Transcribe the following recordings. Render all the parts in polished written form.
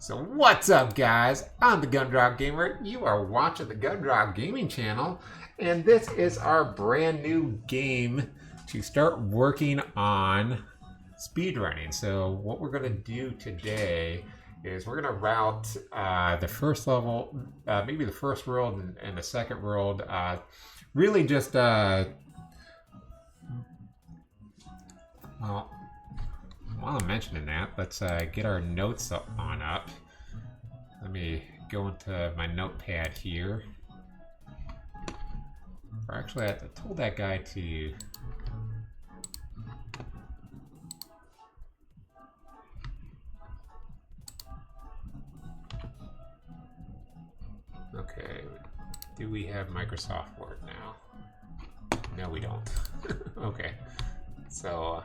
So what's up, guys? I'm the Gundrop Gamer. You are watching the Gundrop Gaming channel, and this is our brand new game to start working on speedrunning. So what we're going to do today is we're going to route the first level, maybe the first world and the second world. Really just, well, while I'm mentioning that, let's get our notes on up. Let me go into my notepad here. Or actually, I told that guy to... Okay, do we have Microsoft Word now? No, we don't. Okay, so...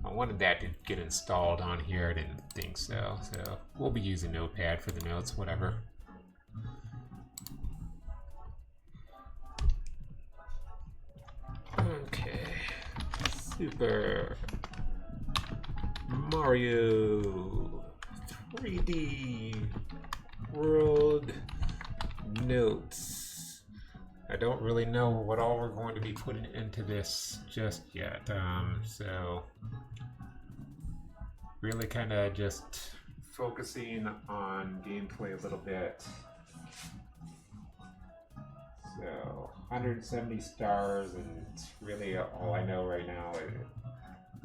I wanted that to get installed on here. I didn't think so. So we'll be using Notepad for the notes, whatever. Okay. Super Mario 3D World Notes. I don't really know what all we're going to be putting into this just yet. So really kind of just focusing on gameplay a little bit. So 170 stars, and it's really all I know right now.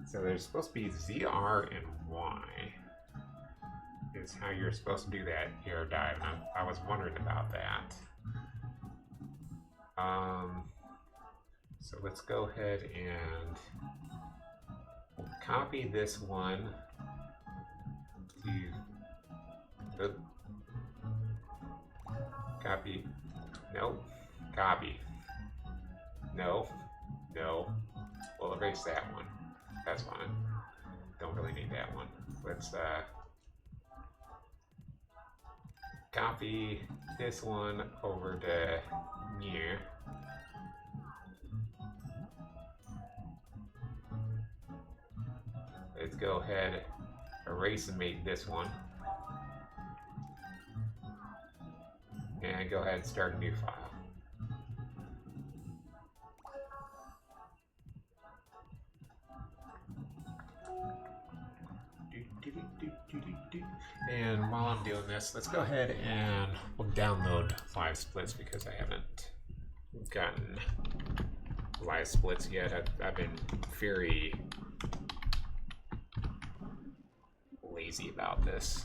So there's supposed to be ZR and Y is how you're supposed to do that air dive, and I was wondering about that. So let's go ahead and copy this one to copy. Nope. Copy. No. We'll erase that one. That's fine. Don't really need that one. Let's copy this one over to here. Let's go ahead, erase and make this one. And go ahead and start a new file. And while I'm doing this, let's go ahead and we'll download live splits because I haven't gotten live splits yet. I've been very lazy about this.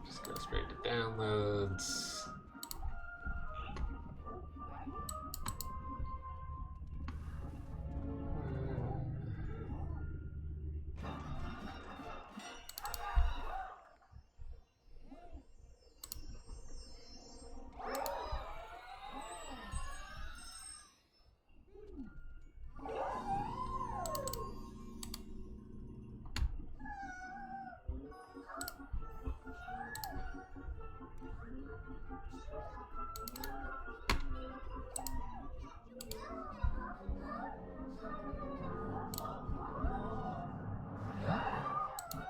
Just go straight to downloads.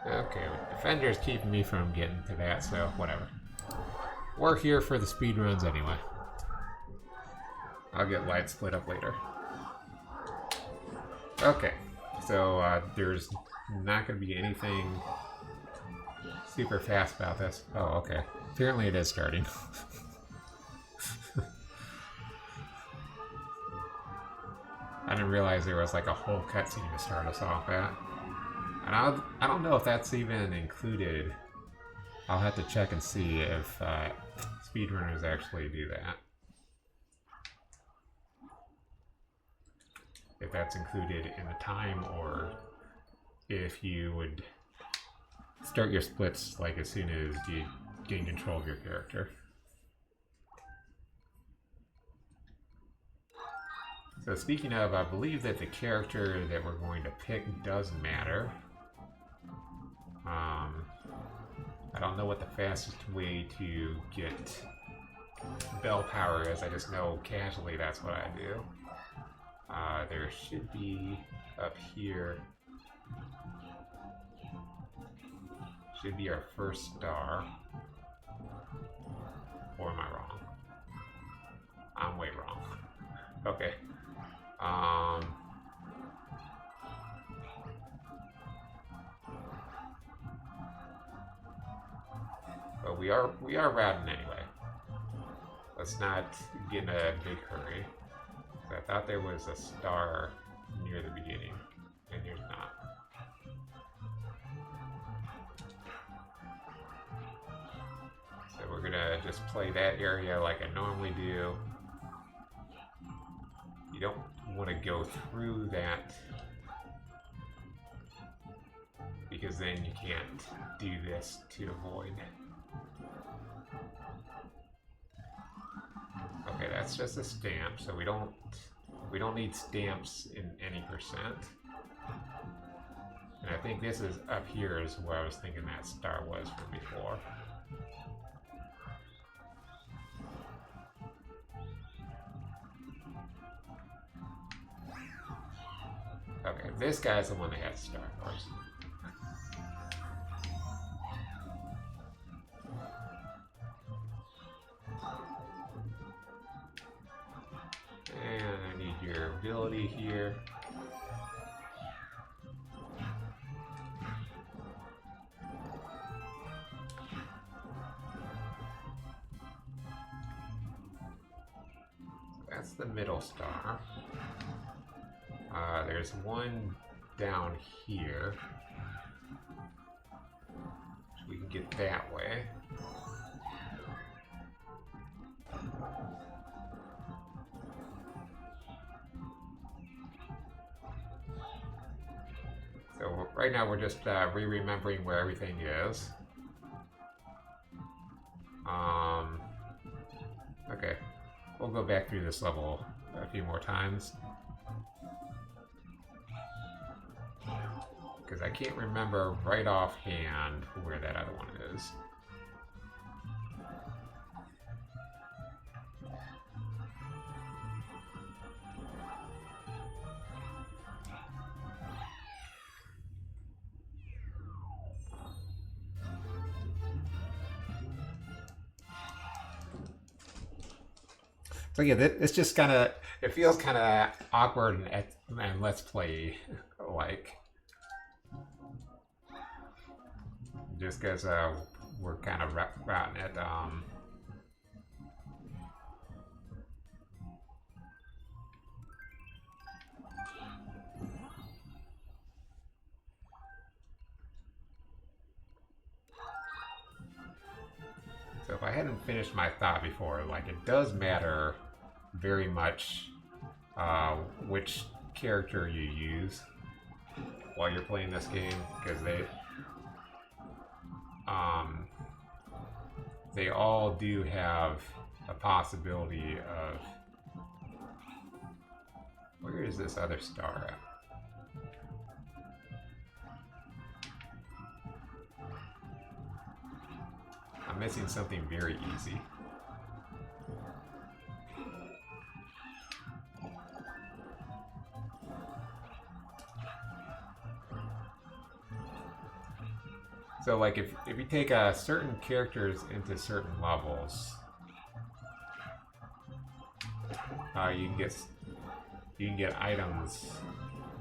Okay, Defender's keeping me from getting to that, so whatever. We're here for the speedruns anyway. I'll get light split up later. Okay, so there's not going to be anything super fast about this. Oh, okay. Apparently it is starting. I didn't realize there was like a whole cutscene to start us off at. And I don't know if that's even included. I'll have to check and see if speedrunners actually do that. If that's included in the time, or if you would start your splits like as soon as you gain control of your character. So speaking of, I believe that the character that we're going to pick does matter. I don't know what the fastest way to get bell power is. I just know casually that's what I do. There should be up here should be our first star. Or am I wrong? I'm way wrong. Okay. But we are routing anyway. Let's not get in a big hurry. I thought there was a star near the beginning, and there's not. So we're gonna just play that area like I normally do. You don't want to go through that because then you can't do this to avoid. Okay, that's just a stamp, so we don't need stamps in any percent. And I think this is up here is where I was thinking that star was from before. Okay, this guy's the one that has Star Wars. And I need your ability here. That's the middle star. There's one down here. So we can get that way. So right now we're just re-remembering where everything is. Okay, we'll go back through this level a few more times. Because I can't remember right offhand where that other one is. So yeah, it's just kind of, it feels kind of awkward and Let's Play like. Just because we're kind of routing it. So if I hadn't finished my thought before, like it does matter very much which character you use while you're playing this game, because they all do have a possibility of... Where is this other star at? I'm missing something very easy. So like if you take certain characters into certain levels, you can get items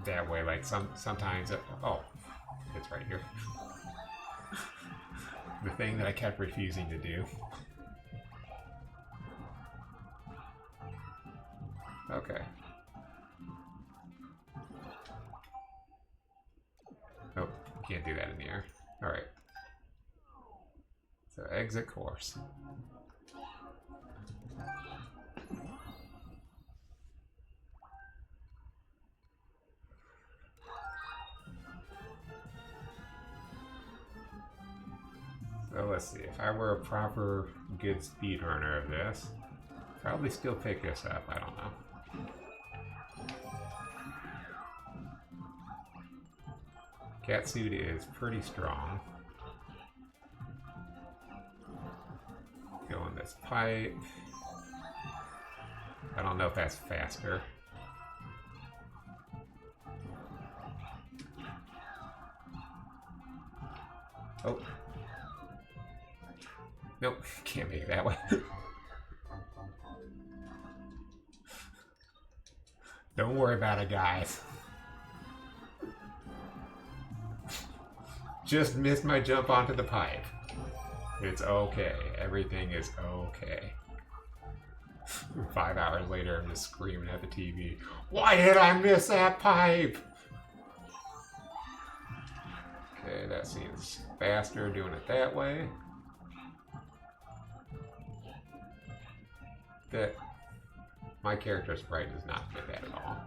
that way. Like sometimes oh, it's right here. The thing that I kept refusing to do. Okay. Nope, can't do that in the air. Alright. So exit course. So let's see, if I were a proper good speedrunner of this, I'd probably still pick this up, I don't know. Catsuit is pretty strong. Go in this pipe. I don't know if that's faster. Oh, Nope, can't make it that way. Don't worry about it, guys. Just missed my jump onto the pipe. It's okay. Everything is okay. 5 hours later, I'm just screaming at the TV. Why did I miss that pipe? Okay, that seems faster doing it that way. That my character sprite does not fit that at all.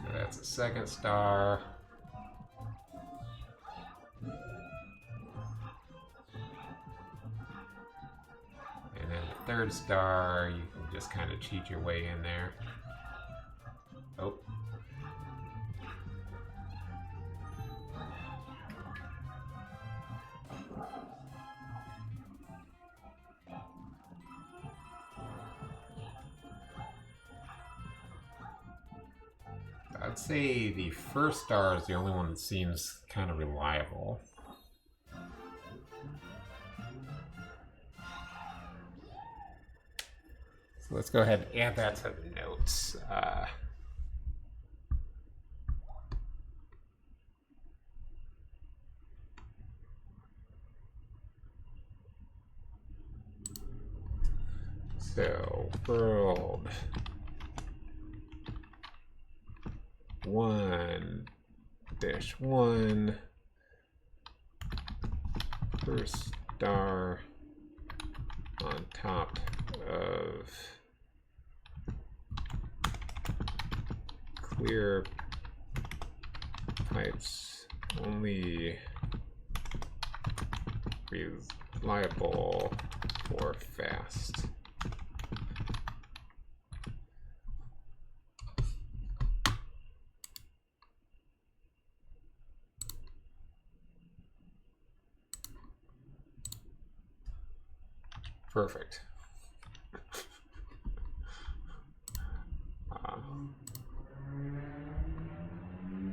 So that's a second star. And then the third star, you can just kind of cheat your way in there. Oh. I'd say the first star is the only one that seems kind of reliable. So let's go ahead and add that to the notes. So, World 1-1 first star on top of clear pipes, only reliable for fast. Perfect.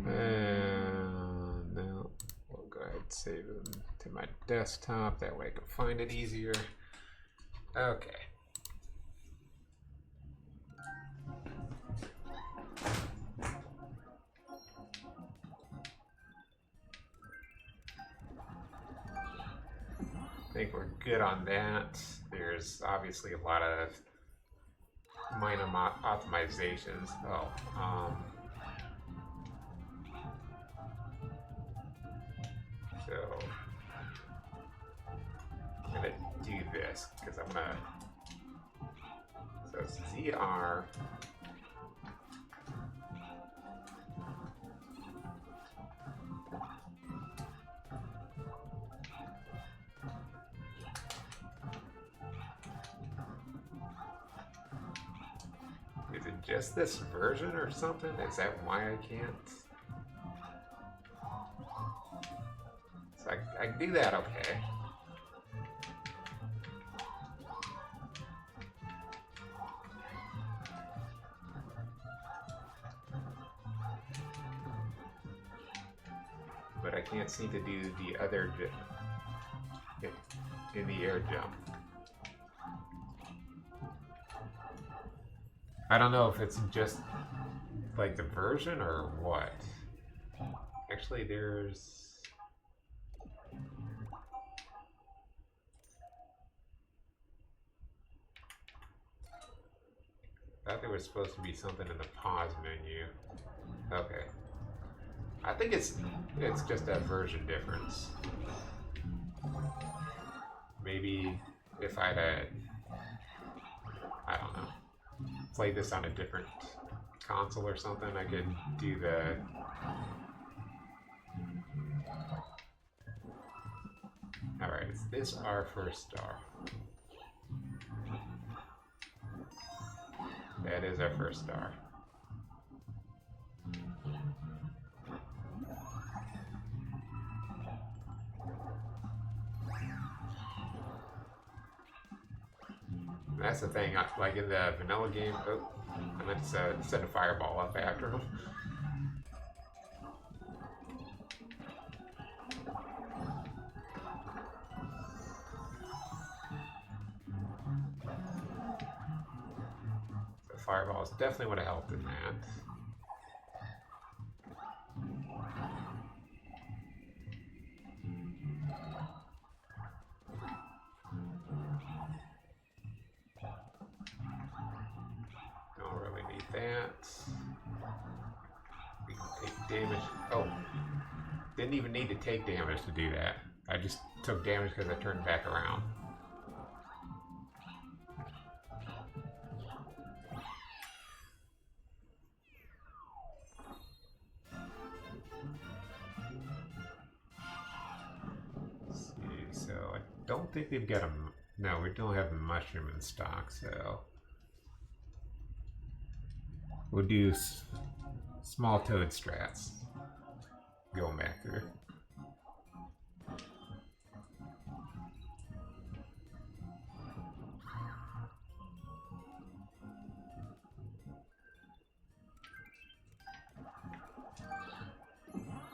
And now we'll go ahead and save them to my desktop. That way I can find it easier. Okay. I think we're good on that. There's obviously a lot of minor optimizations. So I'm gonna do this because I'm gonna. So it's ZR. Is it just this version or something? Is that why I can't? So I can do that okay. But I can't seem to do the other in the air jump. I don't know if it's just like the version or what. Actually, there's... I thought there was supposed to be something in the pause menu. Okay. I think it's just a version difference. Maybe if I'd I don't know, play this on a different console or something, I could do the... Alright, is this our first star? That is our first star. That's the thing, like in the vanilla game, oh, I meant to set a fireball up after him. fireballs definitely would have helped in that. Don't really need that. We can take damage. Oh, didn't even need to take damage to do that. I just took damage because I turned back around. So I don't think they've got a... No, we don't have a mushroom in stock, so... We'll do small toad strats. Going back through.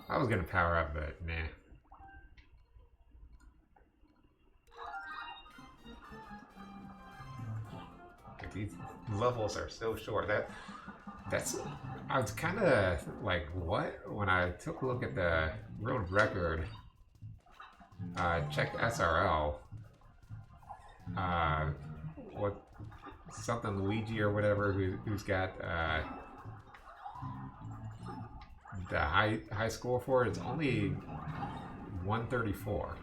I was gonna power up, but nah. These levels are so short. That's I was kind of like, what? When I took a look at the world record, checked SRL, what something Luigi or whatever who's got the high score for it. It's only 134.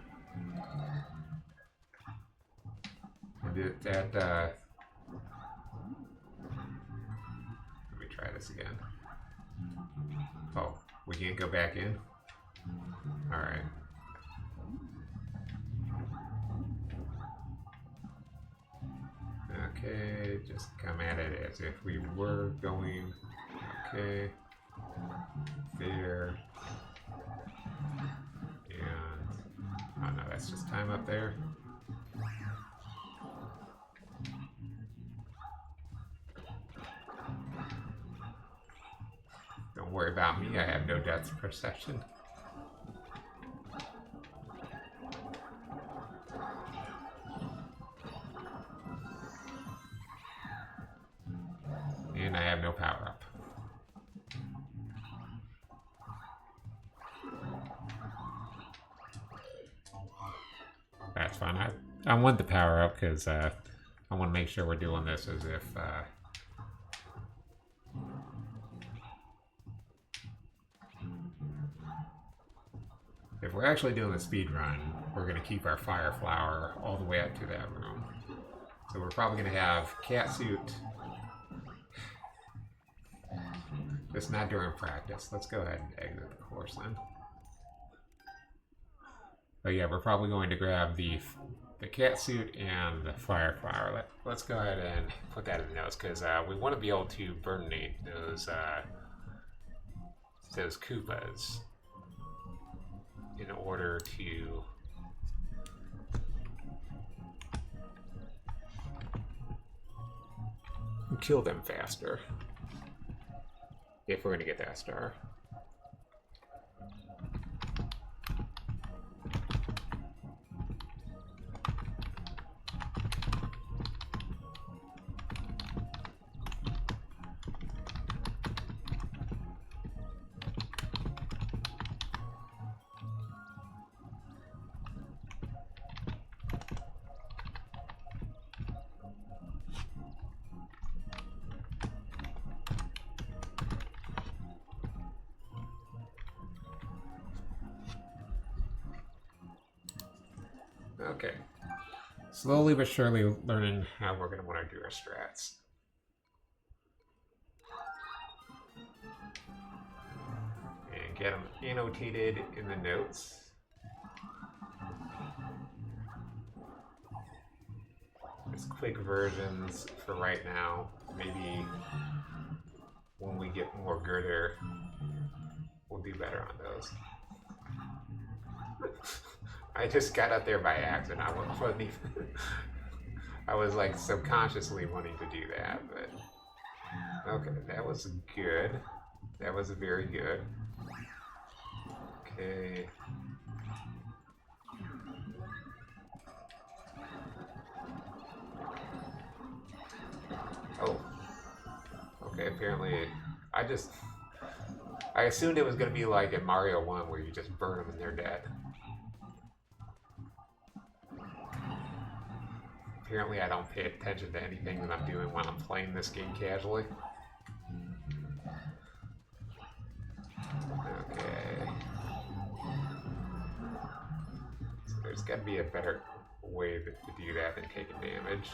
And that let me try this again. Oh, we can't go back in? Alright. Okay, just come at it as if we were going. Okay. There. And... oh no, that's just time up there. Don't worry about me, I have no depth perception. And I have no power up. That's fine. I want the power up because I want to make sure we're doing this as if we're actually doing the speed run, we're going to keep our fire flower all the way up to that room. So we're probably going to have catsuit, just not during practice. Let's go ahead and exit the course then. But yeah, we're probably going to grab the catsuit and the fire flower. Let's go ahead and put that in the notes because we want to be able to burnate those Koopas in order to kill them faster if we're going to get that star. Okay. Slowly but surely learning how we're going to want to do our strats. And get them annotated in the notes. Just quick versions for right now. Maybe when we get more girder, we'll do better on those. I just got up there by accident. I wasn't even. I was like subconsciously wanting to do that, but okay, that was good. That was very good. Okay. Oh, apparently, I assumed it was going to be like in Mario 1 where you just burn them and they're dead. Apparently I don't pay attention to anything that I'm doing when I'm playing this game casually. Okay. So there's got to be a better way to do that than taking damage.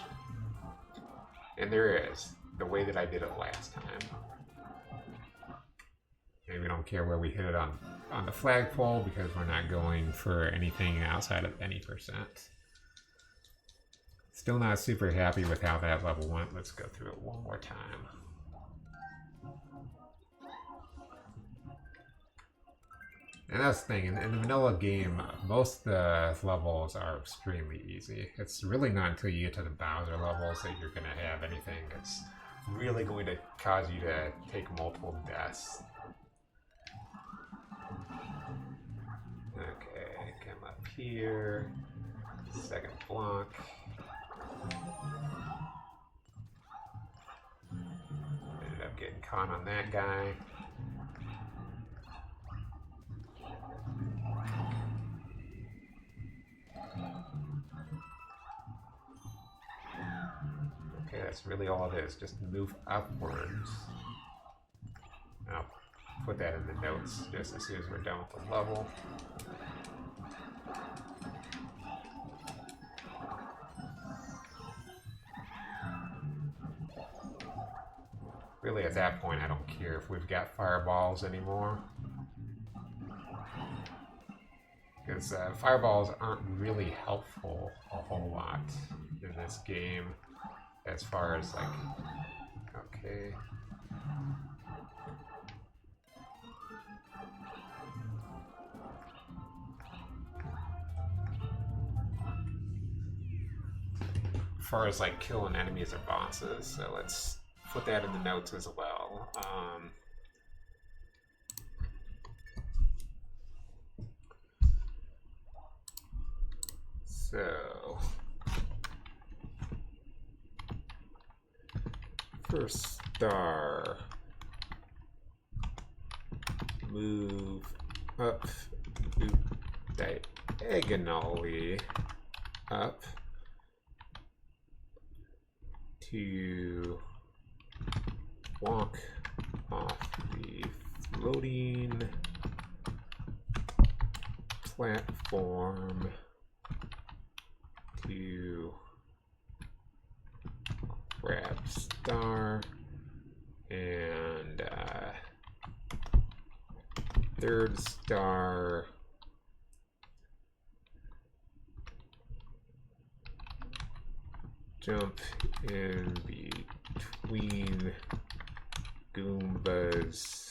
And there is. The way that I did it last time. And we don't care where we hit it on the flagpole because we're not going for anything outside of any percent. Still not super happy with how that level went. Let's go through it one more time. And that's the thing, in the vanilla game, most of the levels are extremely easy. It's really not until you get to the Bowser levels that you're going to have anything that's really going to cause you to take multiple deaths. Okay, come up here. Second block. Ended up getting caught on that guy. Okay, that's really all it is. Just move upwards. I'll put that in the notes just as soon as we're done with the level. Really, at that point, I don't care if we've got fireballs anymore. Because fireballs aren't really helpful a whole lot in this game. As far as, like, okay. As far as, like, killing enemies or bosses. So let's put that in the notes as well. So first star, move up, move diagonally up to walk off the floating platform to grab star and third star jump in between Goombas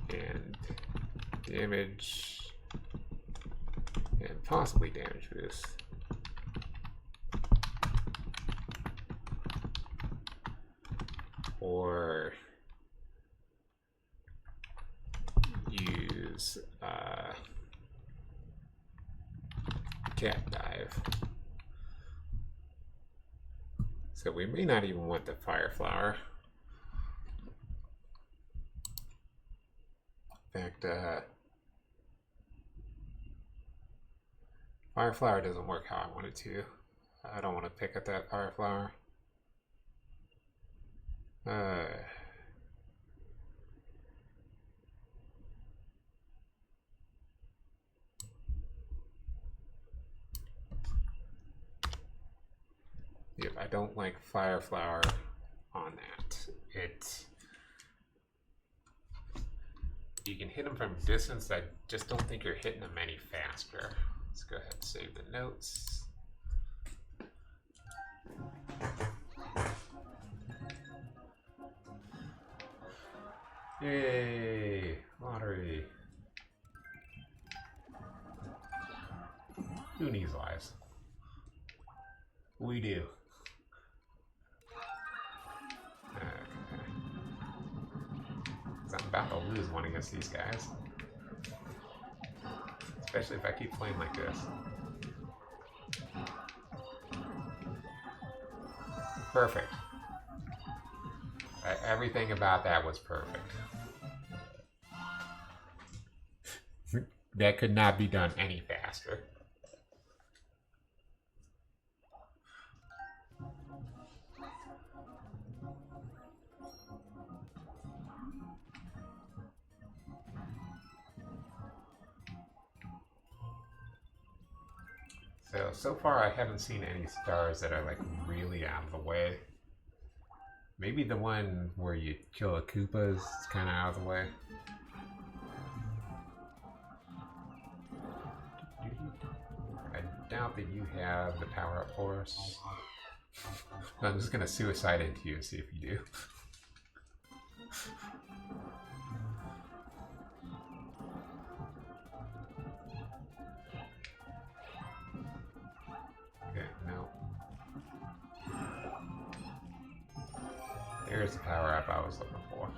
and damage and possibly damage boost. Or use cat dive. So we may not even want the fire flower. In fact, fire flower doesn't work how I want it to. I don't want to pick at that fire flower. Yep, I don't like fire flower on that. You can hit them from distance. I just don't think you're hitting them any faster. Let's go ahead and save the notes. Yay! Lottery. Who needs lives? We do. Okay. I'm about to lose one against these guys. especially if I keep playing like this. Perfect. Everything about that was perfect. That could not be done any faster. So far I haven't seen any stars that are like really out of the way. Maybe the one where you kill the Koopas is kind of out of the way. I doubt that you have the power up for us. I'm just gonna suicide into you and see if you do. Okay, no. There's the power up I was looking for.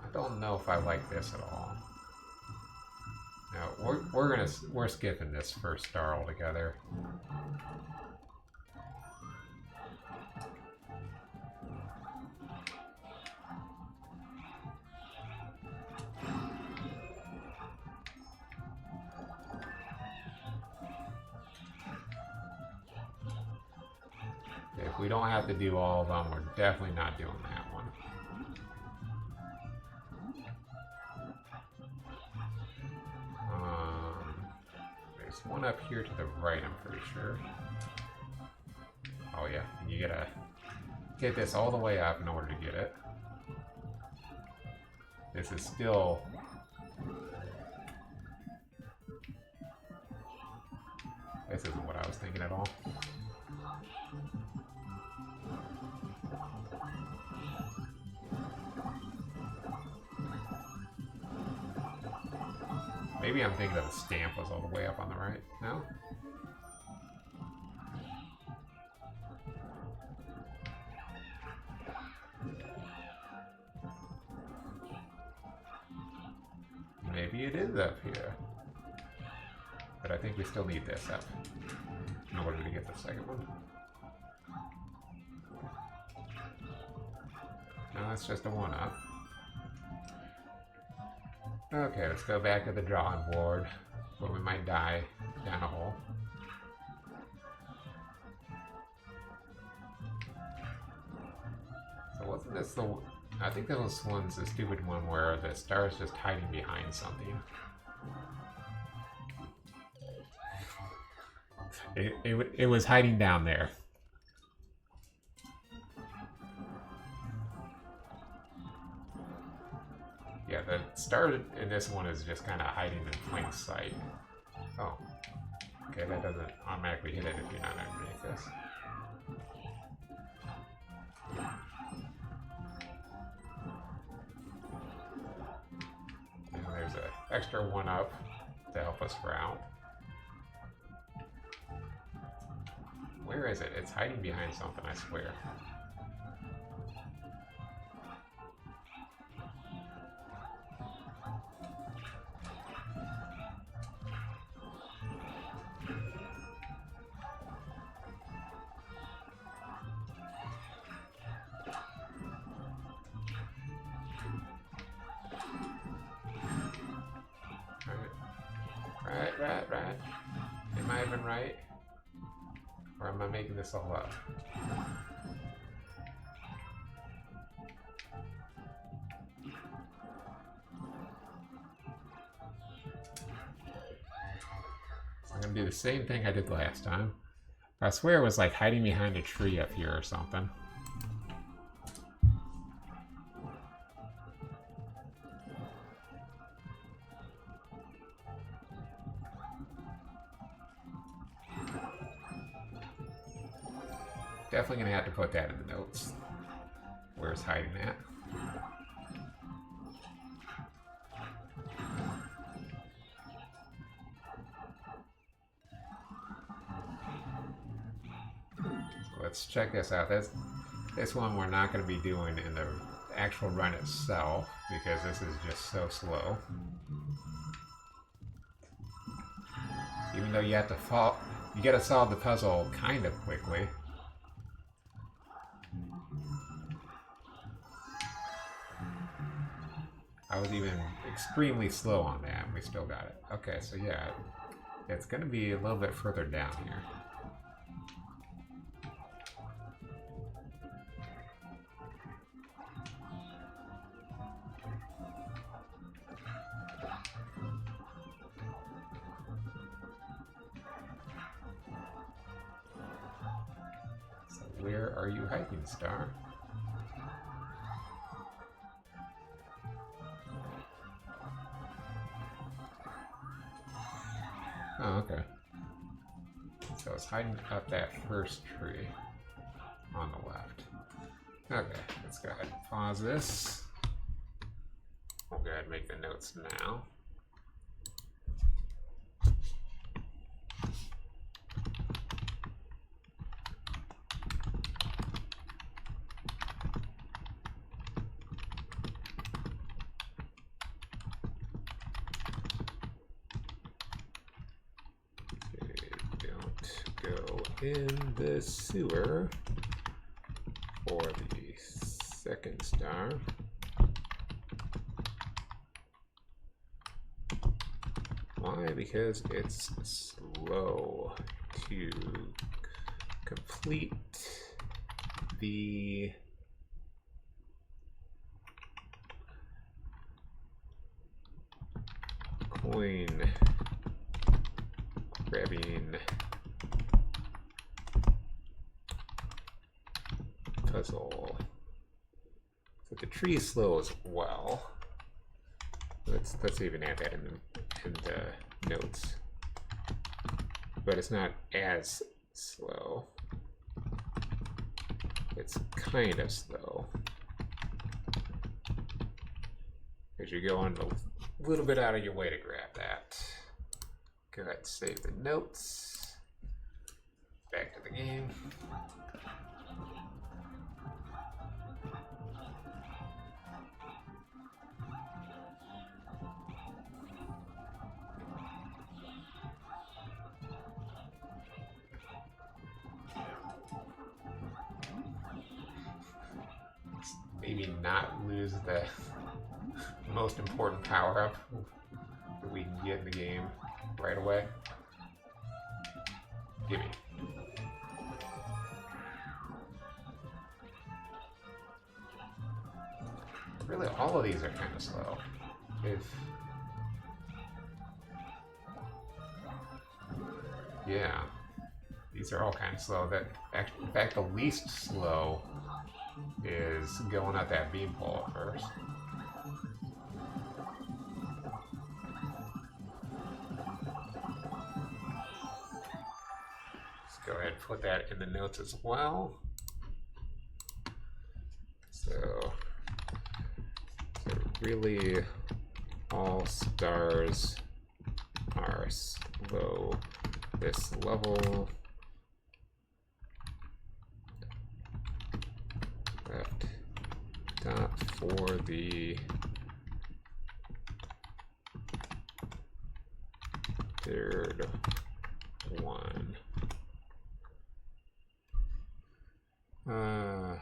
I don't know if I like this at all. No, we're skipping this first star altogether. If we don't have to do all of them, we're definitely not doing that one. There's one up here to the right, I'm pretty sure. Oh yeah, you gotta hit this all the way up in order to get it. This is still... This isn't what I was thinking at all. Maybe I'm thinking that the stamp was all the way up on the right. No? Maybe it is up here. But I think we still need this up in order to get the second one. No, that's just a one-up. Okay, let's go back to the drawing board where we might die down a hole. So wasn't this the... I think this one's the stupid one where the star is just hiding behind something. It was hiding down there. Yeah, the star in this one is just kind of hiding in plain sight. Oh. Okay, that doesn't automatically hit it if you're not underneath this. And there's an extra one up to help us round. Where is it? It's hiding behind something, I swear. Right. Am I even right? Or am I making this all up? So I'm gonna do the same thing I did last time. I swear it was like hiding behind a tree up here or something. Definitely gonna have to put that in the notes. Where it's hiding at. let's check this out. This one we're not going to be doing in the actual run itself because this is just so slow. Even though you have to you got to solve the puzzle kind of quickly. I was even extremely slow on that, and we still got it. Okay, so yeah, it's going to be a little bit further down here. So where are you hiking, Star? Oh, okay. So it's hiding up that first tree on the left. Okay, let's go ahead and pause this. We'll go ahead and make the notes now. In the sewer for the second star. Why? Because it's slow to complete the coin grabbing puzzle. So the tree is slow as well. Let's even add that in the notes. But it's not as slow. It's kind of slow. Because you're going a little bit out of your way to grab that. Go ahead and save the notes. Back to the game. Maybe not lose the most important power-up that we can get in the game right away. Gimme. Really, all of these are kind of slow. Yeah, these are all kind of slow. In fact, the least slow is going up that beanpole first. Let's go ahead and put that in the notes as well. So really, all stars are slow this level. Left dot for the third one. Let's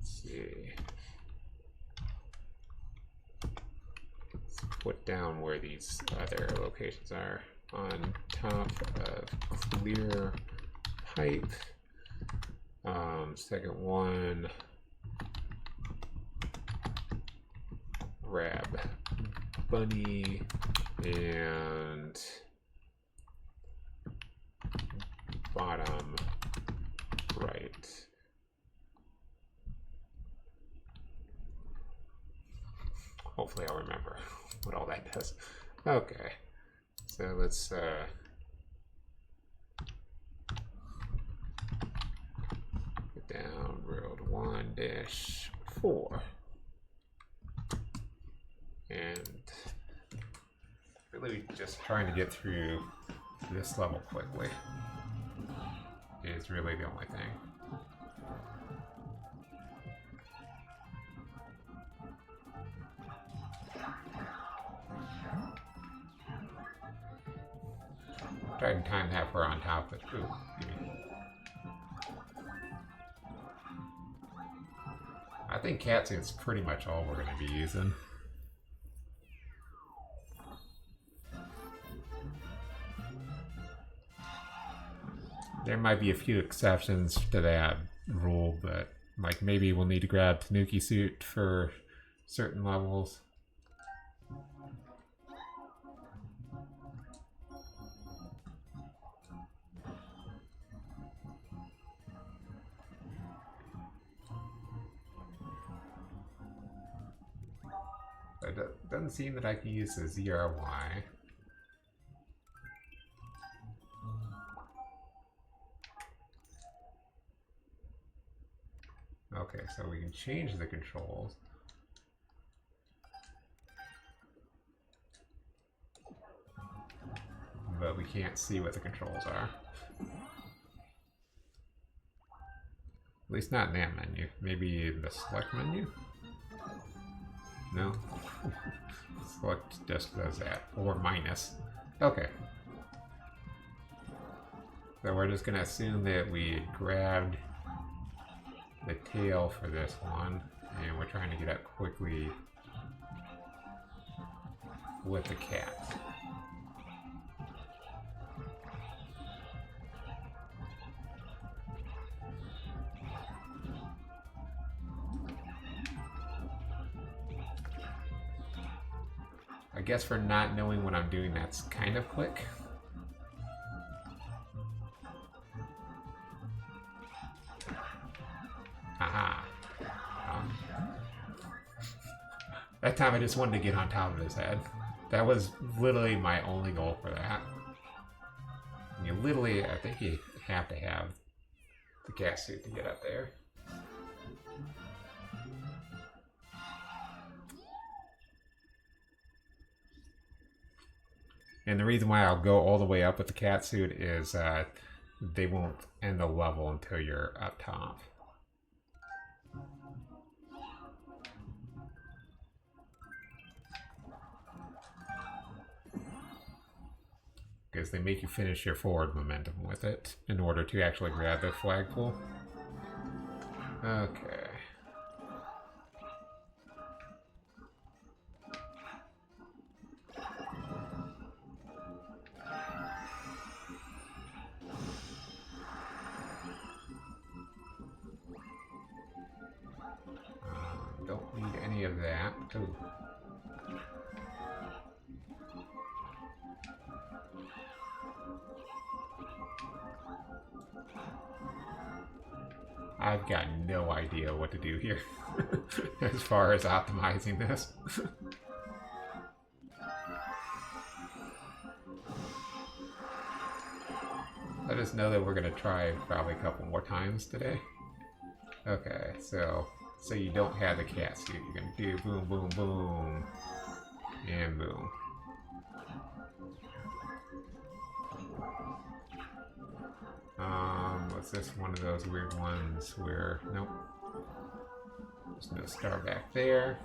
see. Let's put down where these other locations are. On top of clear pipe. Second one, grab bunny and bottom right. Hopefully I'll remember what all that does. Okay, so let's down road 1-4 and really just trying to get through this level quickly. And is really the only thing. Try and time have her on top of it. Ooh, I think catsuit's pretty much all we're going to be using. There might be a few exceptions to that rule, but like maybe we'll need to grab Tanuki suit for certain levels. It doesn't seem that I can use the ZRY. Okay, so we can change the controls. But we can't see what the controls are. At least not in that menu. Maybe in the select menu? No? Select just does that. Or minus. Okay. So we're just going to assume that we grabbed the tail for this one, and we're trying to get up quickly with the cat. I guess for not knowing what I'm doing, that's kind of quick. Aha. That time I just wanted to get on top of his head. That was literally my only goal for that. You literally, I think you have to have the cat suit to get up there. And the reason why I'll go all the way up with the cat suit is they won't end the level until you're up top. Because they make you finish your forward momentum with it in order to actually grab the flagpole. Okay. Don't need any of that. Ooh. I've got no idea what to do here as far as optimizing this. I just know that we're going to try probably a couple more times today. Okay, so you don't have the cat suit. You're going to do boom, boom, boom, and boom. Was this one of those weird ones where, nope, there's no star back there.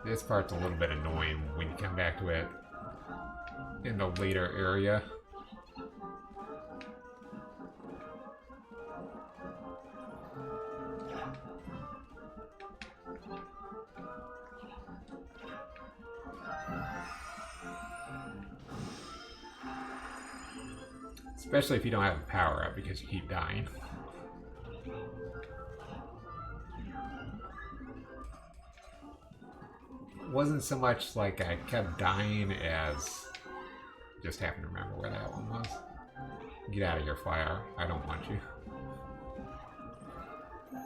This part's a little bit annoying when you come back to it in the later area. Especially if you don't have a power up because you keep dying. Wasn't so much like I kept dying as just happened to remember where that one was. Get out of here, fire. I don't want you.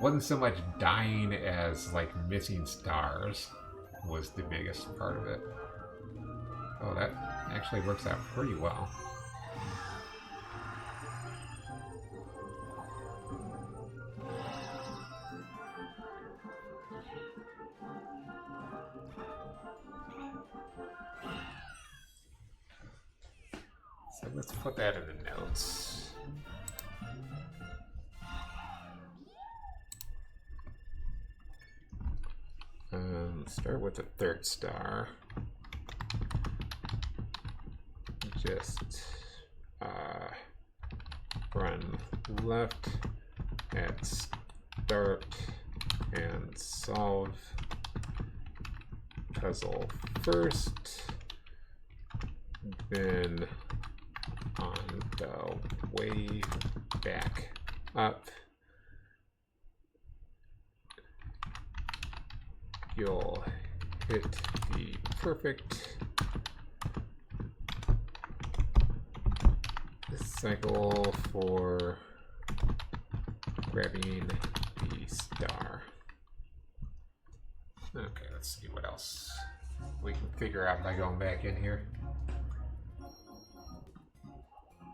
Wasn't so much dying as like missing stars was the biggest part of it. Oh, that actually works out pretty well. So let's put that in the notes. Start with the third star. Just run left at start and solve puzzle first, then on the way back up you'll hit the perfect cycle for grabbing the star. Okay, let's see what else we can figure out by going back in here.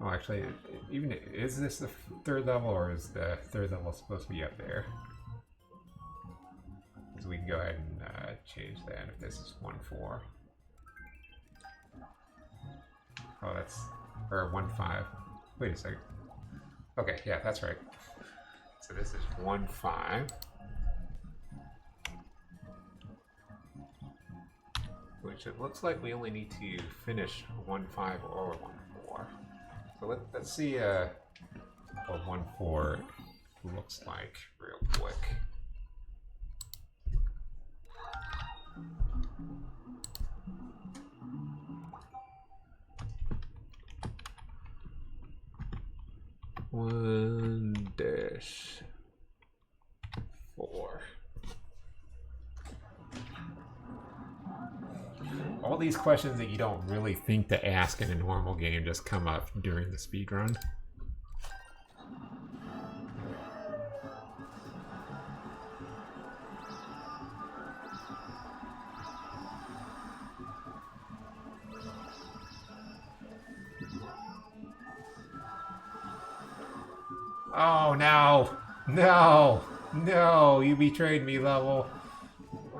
Oh, actually, even is this the third level, or is the third level supposed to be up there? So we can go ahead and change that if this is 1-4. Oh, that's, or 1-5. Wait a second. Okay, yeah, that's right. So this is 1-5. Which it looks like we only need to finish 1-5 or 1-4. So let's see what 1-4 looks like real quick. One dash 4. All these questions that you don't really think to ask in a normal game just come up during the speedrun. Oh no! No! No! You betrayed me, level.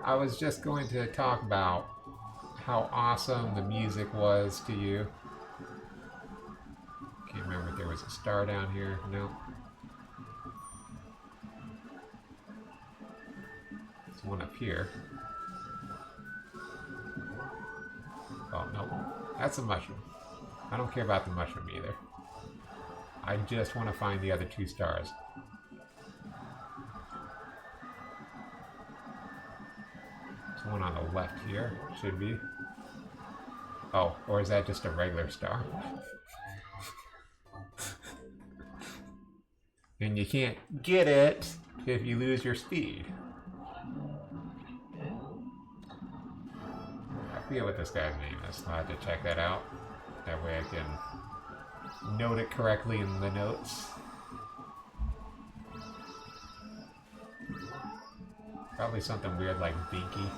I was just going to talk about how awesome the music was to you. Can't remember if there was a star down here. No. There's one up here. Oh, no. That's a mushroom. I don't care about the mushroom either. I just want to find the other 2 stars. There's one on the left here. Should be. Oh, or is that just a regular star? And you can't get it if you lose your speed. I forget what this guy's name is. I'll have to check that out. That way I can note it correctly in the notes. Probably something weird like Binky.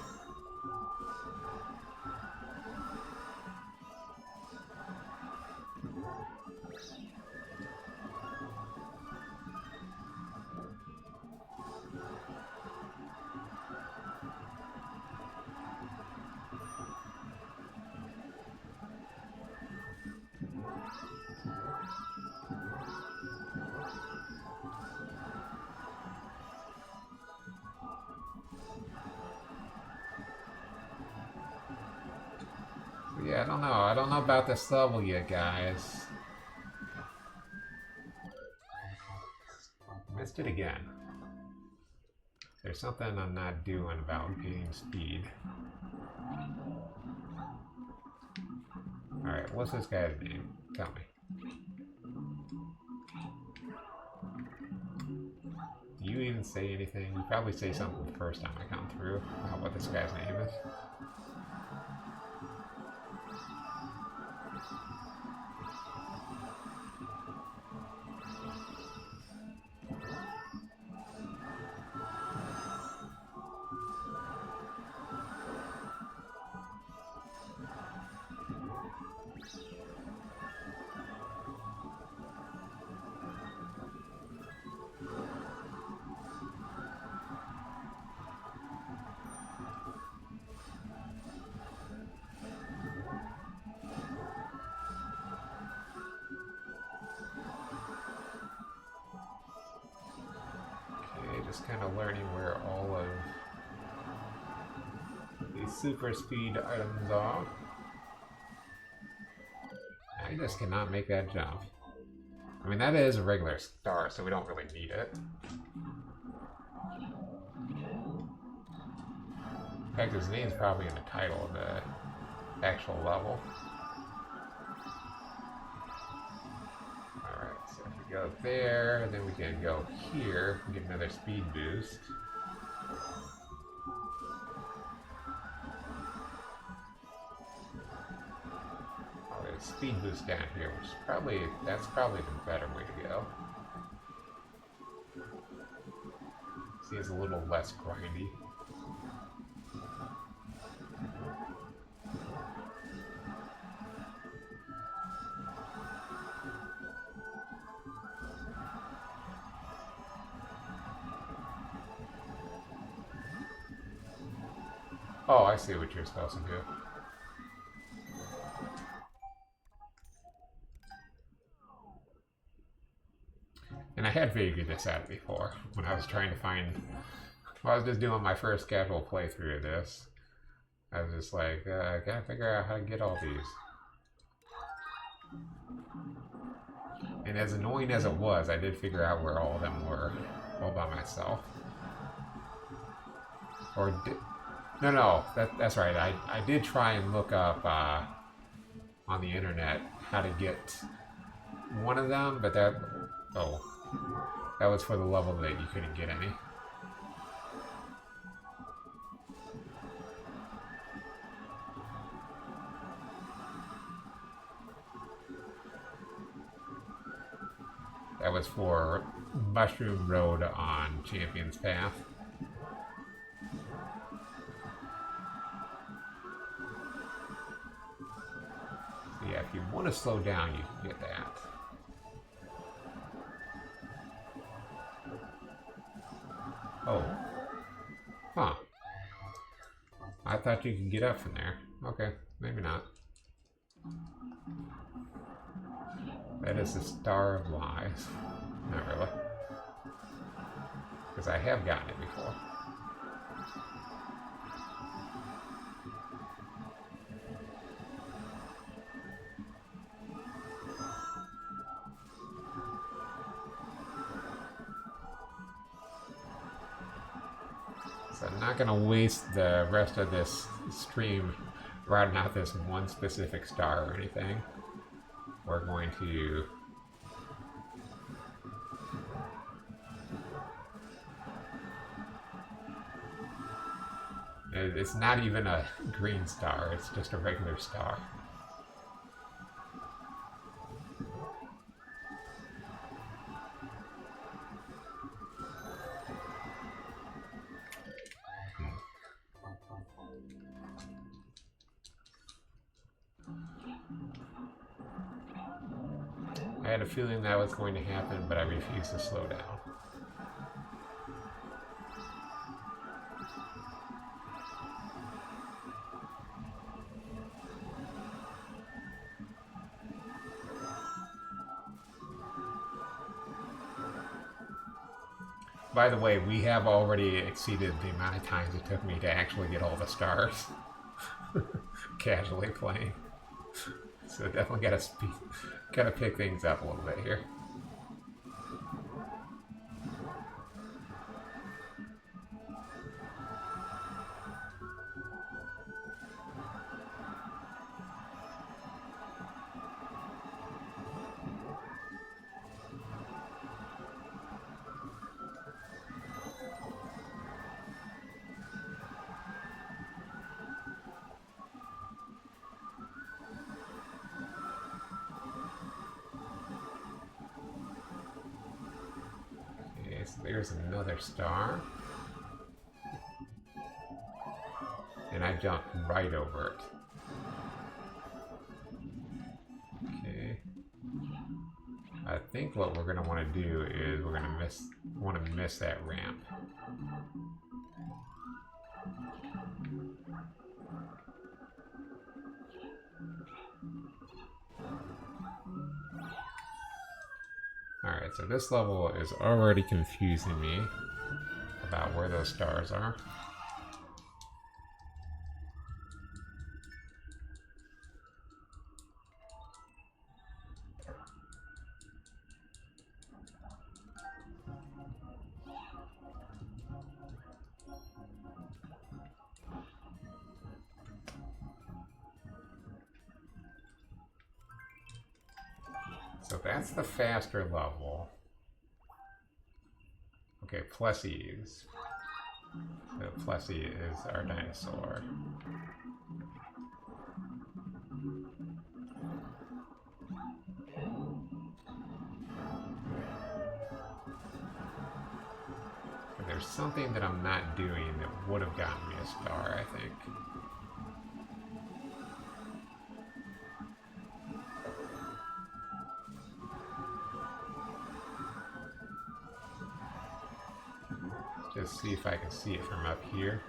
Yeah, I don't know. I don't know about this level yet, guys. Missed it again. There's something I'm not doing about getting speed. Alright, what's this guy's name? Tell me. Do you even say anything? You probably say something the first time I come through about what this guy's name is. just kind of learning where all of these super speed items are. I just cannot make that jump. I mean, that is a regular star, so we don't really need it. In fact, his name's probably in the title of the actual level. Alright, so if we go there, then we can go here and get another speed boost. Oh, there's a speed boost down here, which is that's probably the better way to go. See, it's a little less grindy. Oh, I see what you're supposed to do. And I had figured this out before when I was trying to find. Well, I was just doing my first casual playthrough of this. I was just like, I gotta figure out how to get all these. And as annoying as it was, I did figure out where all of them were all by myself. Or did. No, that's right. I did try and look up on the internet how to get one of them, but that was for the level that you couldn't get any. That was for Mushroom Road on Champion's Path. Yeah, if you want to slow down, you can get that. Oh. Huh. I thought you could get up from there. Okay, maybe not. That is the Star of Lies. Not really. Because I have gotten it before. So I'm not going to waste the rest of this stream routing out this one specific star or anything. We're going to... It's not even a green star, it's just a regular star. I had a feeling that was going to happen, but I refused to slow down. By the way, we have already exceeded the amount of times it took me to actually get all the stars. Casually playing. So definitely gotta pick things up a little bit here. There's another star. And I jumped right over it. Okay. I think what we're going to want to do is we're going to miss that ramp. Alright, so this level is already confusing me. about where those stars are. So that's the faster level. Okay, Plessy's. So Plessy is our dinosaur. But there's something that I'm not doing that would have gotten me a star, I think. Just see if I can see it from up here.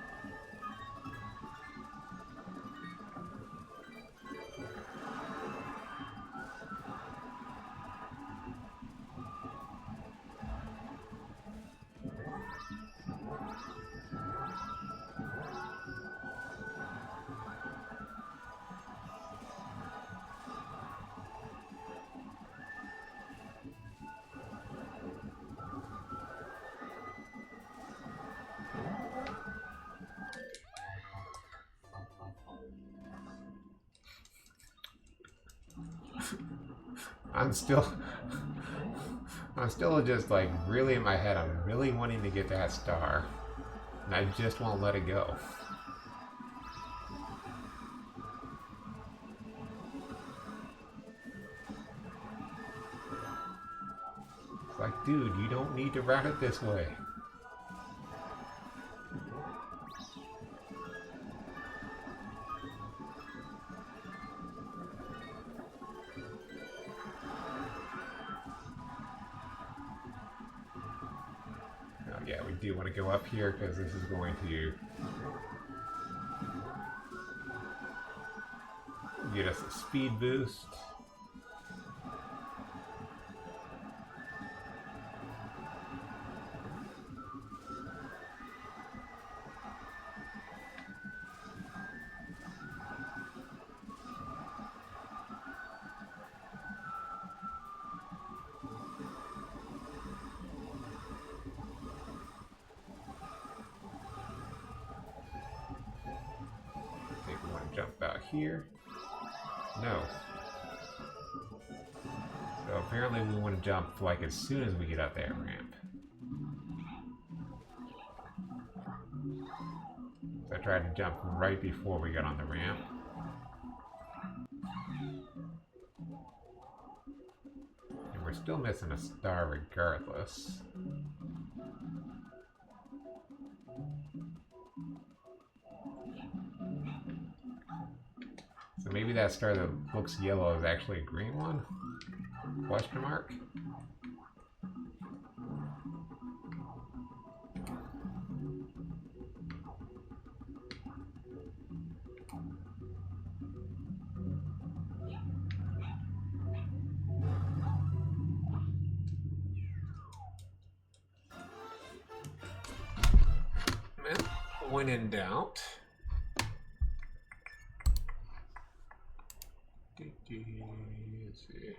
I'm still just like really in my head, I'm really wanting to get that star. And I just won't let it go. It's like, dude, you don't need to route it this way. Yeah, we do want to go up here because this is going to get us a speed boost. Jump out here. No. So apparently we want to jump like as soon as we get up that ramp. So I tried to jump right before we got on the ramp. And we're still missing a star regardless. So maybe that star that looks yellow is actually a green one? Question mark? When in doubt. Let's see.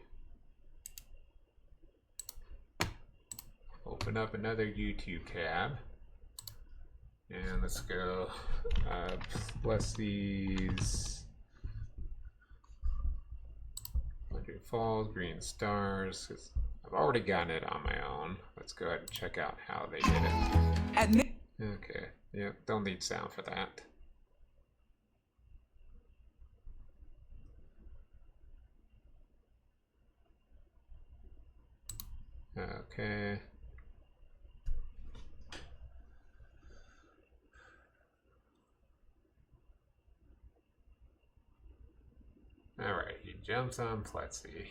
Open up another YouTube tab. And let's go. Bless these. Hundred Falls, Green Stars. I've already gotten it on my own. Let's go ahead and check out how they did it. Okay. Yep, don't need sound for that. Okay. Alright, he jumps on Pletsy.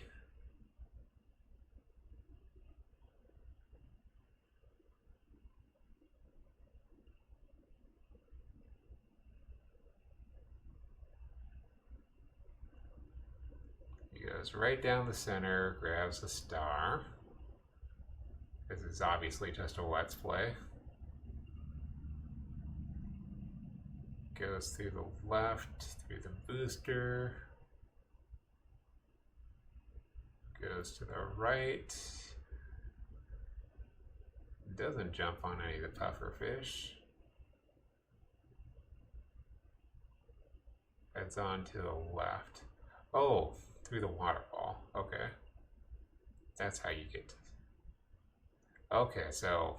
He goes right down the center, grabs the star. This is obviously just a Let's Play. Goes through the left, through the booster. Goes to the right. Doesn't jump on any of the puffer fish. Heads on to the left. Oh, through the waterfall. Okay. That's how you get to... Okay, so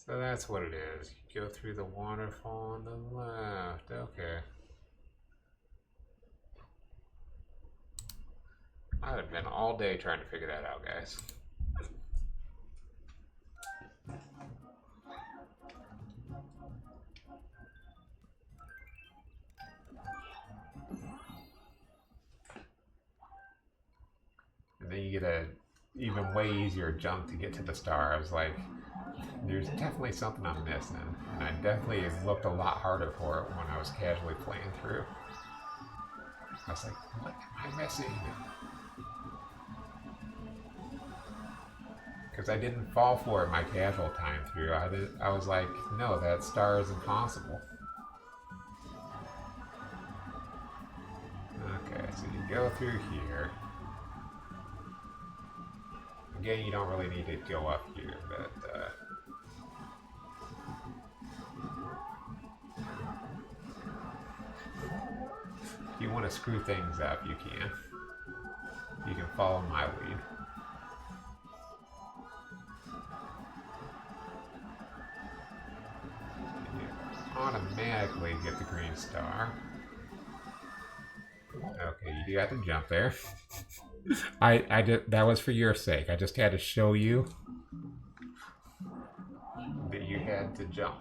that's what it is. You go through the waterfall on the left. Okay. I'd have been all day trying to figure that out, guys. And then you get a even way easier jump to get to the star. I was like, there's definitely something I'm missing. And I definitely looked a lot harder for it when I was casually playing through. I was like, what am I missing? Because I didn't fall for it my casual time through. I was like, no, that star is impossible. Okay, so you go through here. Again, you don't really need to go up here, but if you want to screw things up, you can. You can follow my lead. You automatically get the green star. Okay, you do have to jump there. I did, that was for your sake. I just had to show you that you had to jump.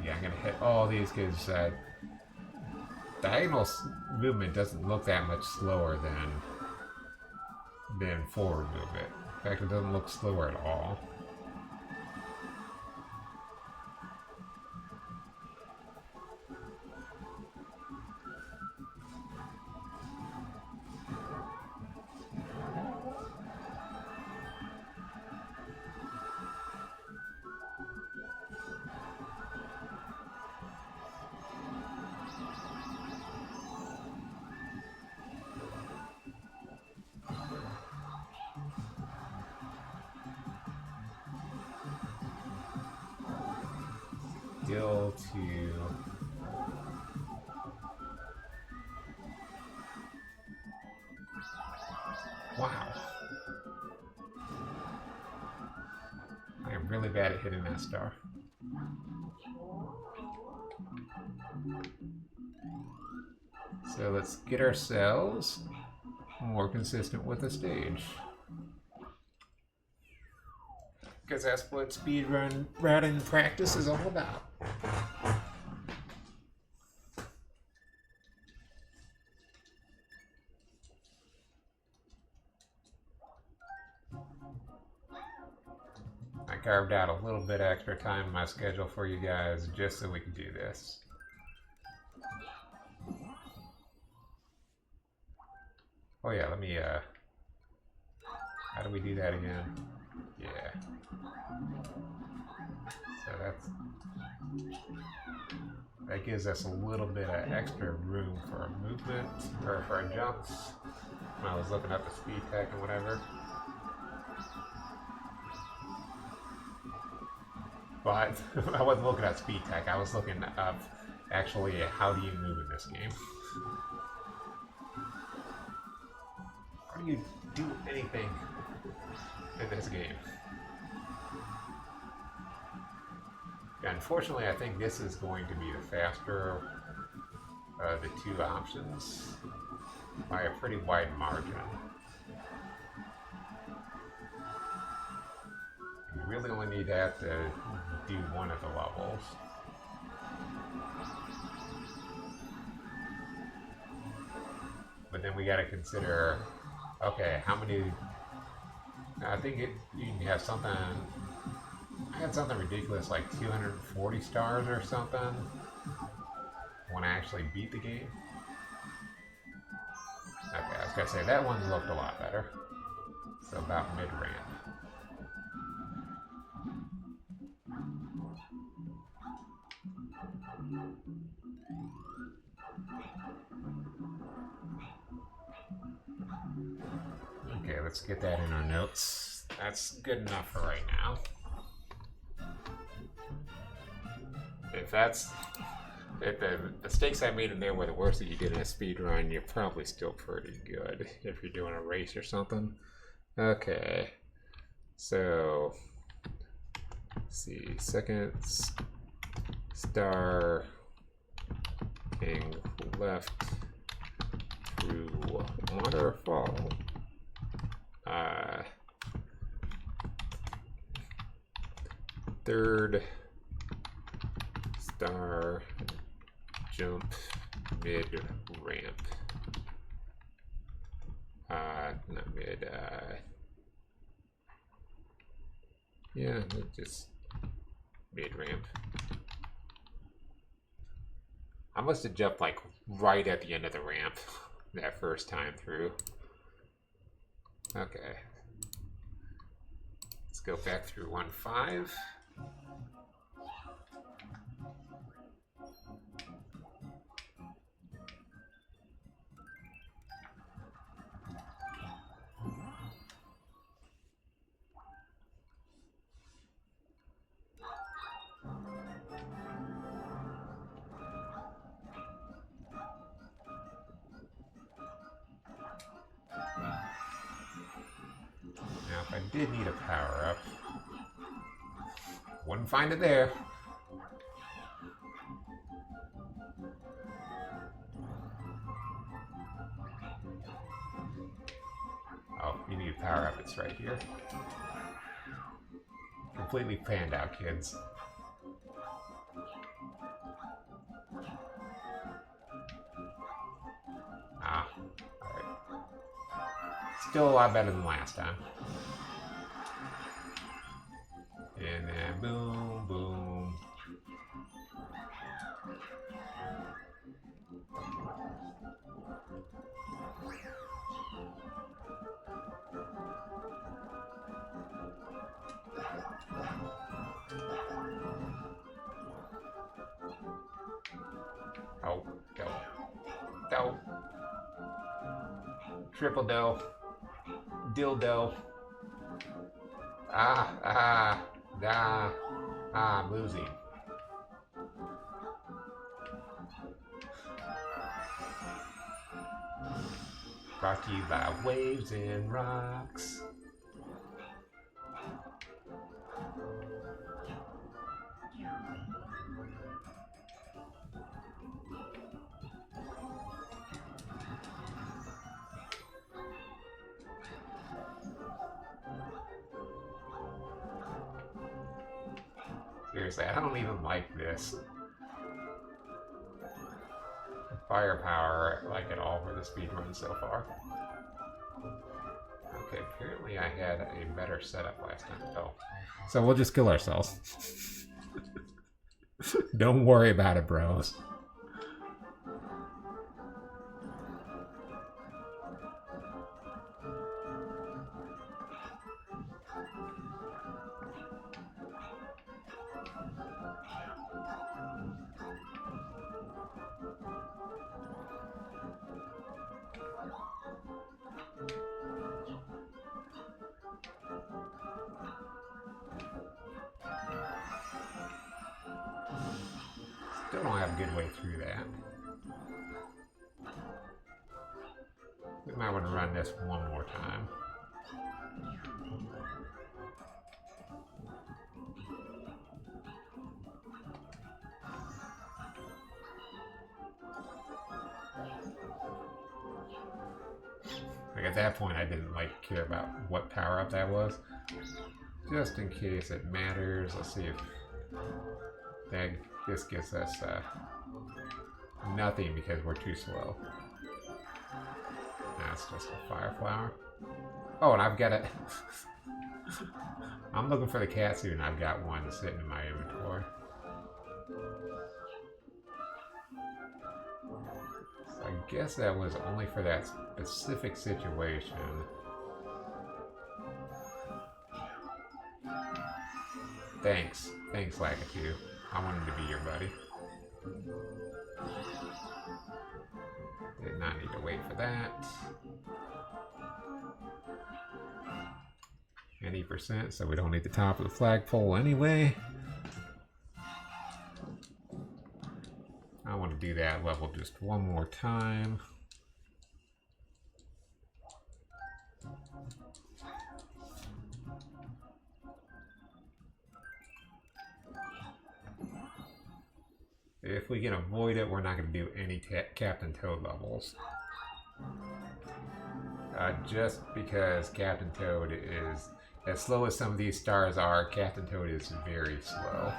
Yeah, I'm gonna hit all these because diagonal movement doesn't look that much slower than forward movement. In fact, it doesn't look slower at all. Still to wow. I am really bad at hitting that star. So let's get ourselves more consistent with the stage. Because that's what speedrun routing practice is all about. I carved out a little bit extra time in my schedule for you guys just so we could do this. Oh yeah, let me, how do we do that again? Yeah. So that gives us a little bit of extra room for a movement, or for our jumps, when I was looking up the speed tech and whatever. But I wasn't looking at speed tech, I was looking up actually how do you move in this game. How do you do anything in this game? Unfortunately, I think this is going to be the faster of the two options by a pretty wide margin. You really only need to have to do one of the levels. But then we got to consider, okay, how many, I think you can have something, I had something ridiculous like 240 stars or something when I actually beat the game. Okay, I was gonna say that one looked a lot better. So about mid-ramp. Okay, let's get that in our notes. That's good enough for right now. If the mistakes I made in there were the worst that you did in a speed run, you're probably still pretty good if you're doing a race or something. Okay, so let's see, second star angle left through waterfall. Third star jump mid ramp. Not mid, yeah, just mid ramp. I must have jumped like right at the end of the ramp that first time through. Okay. Let's go back through 1-5. Now, if I did need a power-up, wouldn't find it there. Oh, you need a power-up, it's right here. Completely panned out, kids. Ah, alright. Still a lot better than last time. And then boom, boom. Oh, go. Go. Triple dough. Dildo. I'm losing. Brought to you by Waves and Rocks. Seriously, I don't even like this firepower like at all for the speedrun so far. Okay, apparently I had a better setup last time. Oh, so we'll just kill ourselves. Don't worry about it, bros. Still don't have a good way through that. We might want to run this one more time. Like at that point I didn't care about what power up that was. Just in case it matters. Let's see if this gets us nothing because we're too slow. That's just a fire flower. Oh, and I've got it. I'm looking for the cat suit and I've got one sitting in my inventory. So I guess that was only for that specific situation. Thanks. Thanks, Lakitu. I wanted to be your buddy. Did not need to wait for that. 80%, so we don't need the top of the flagpole anyway. I want to do that level just one more time. If we can avoid it, we're not going to do any Captain Toad levels. Just because Captain Toad is, as slow as some of these stars are, Captain Toad is very slow.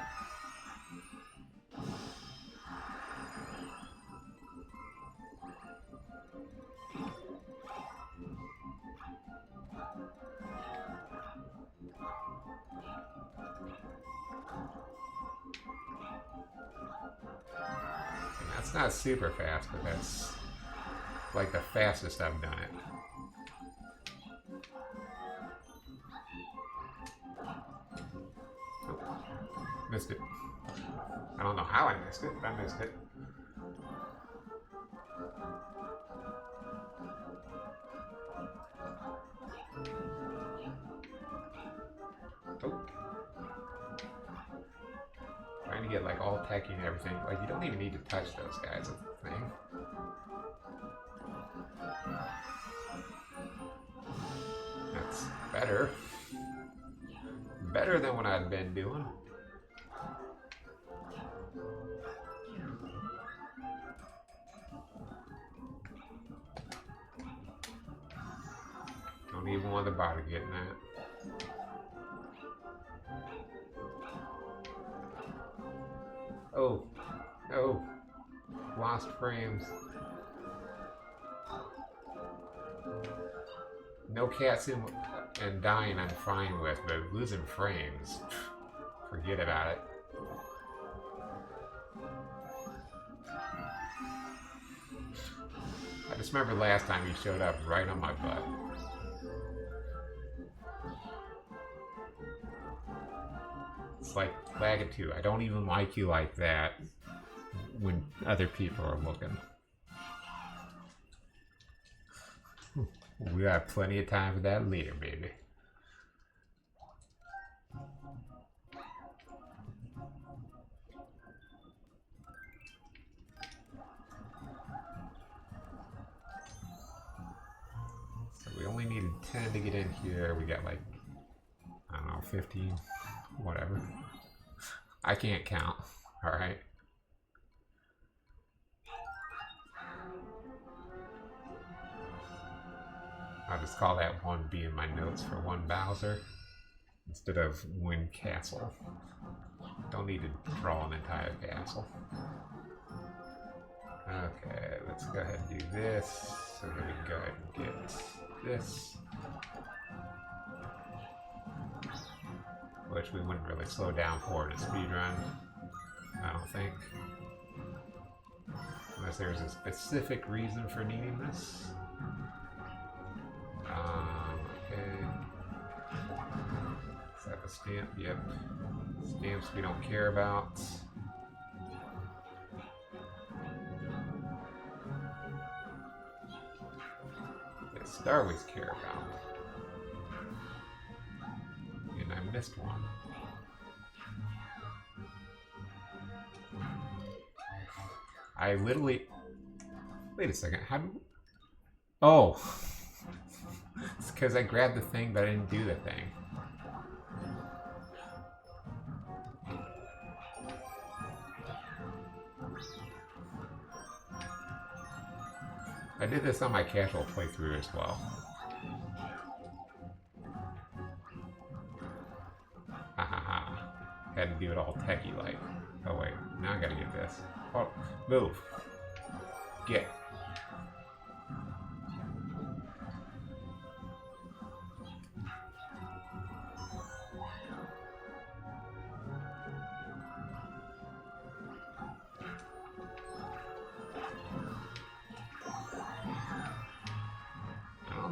That's not super fast, but that's like the fastest I've done it. Oh, missed it. I don't know how I missed it, but I missed it. Oh. Trying to get like all techy and everything. Like, you don't even need to touch those guys, that's the thing. That's better. Better than what I've been doing. Don't even want the body getting that. Oh, oh, lost frames. No cats in and dying I'm fine with, but losing frames, forget about it. I just remember last time he showed up right on my butt. It's like Lakitu, I don't even like you like that when other people are looking. We got plenty of time for that later, baby. So we only needed 10 to get in here. We got like, I don't know, 15, whatever. I can't count, alright? I'll just call that 1B in my notes for one Bowser instead of win castle. Don't need to draw an entire castle. Okay, let's go ahead and do this. So then we can go ahead and get this. Which we wouldn't really slow down for in a speedrun, I don't think. Unless there's a specific reason for needing this. Okay. Is that the stamp? Yep. Stamps we don't care about. The star we care about. And I missed one. I literally... Wait a second, how do... Oh! It's because I grabbed the thing, but I didn't do the thing. I did this on my casual playthrough as well. Ha ha ha. Had to do it all techie-like. Oh wait, now I gotta get this. Oh, move. Get.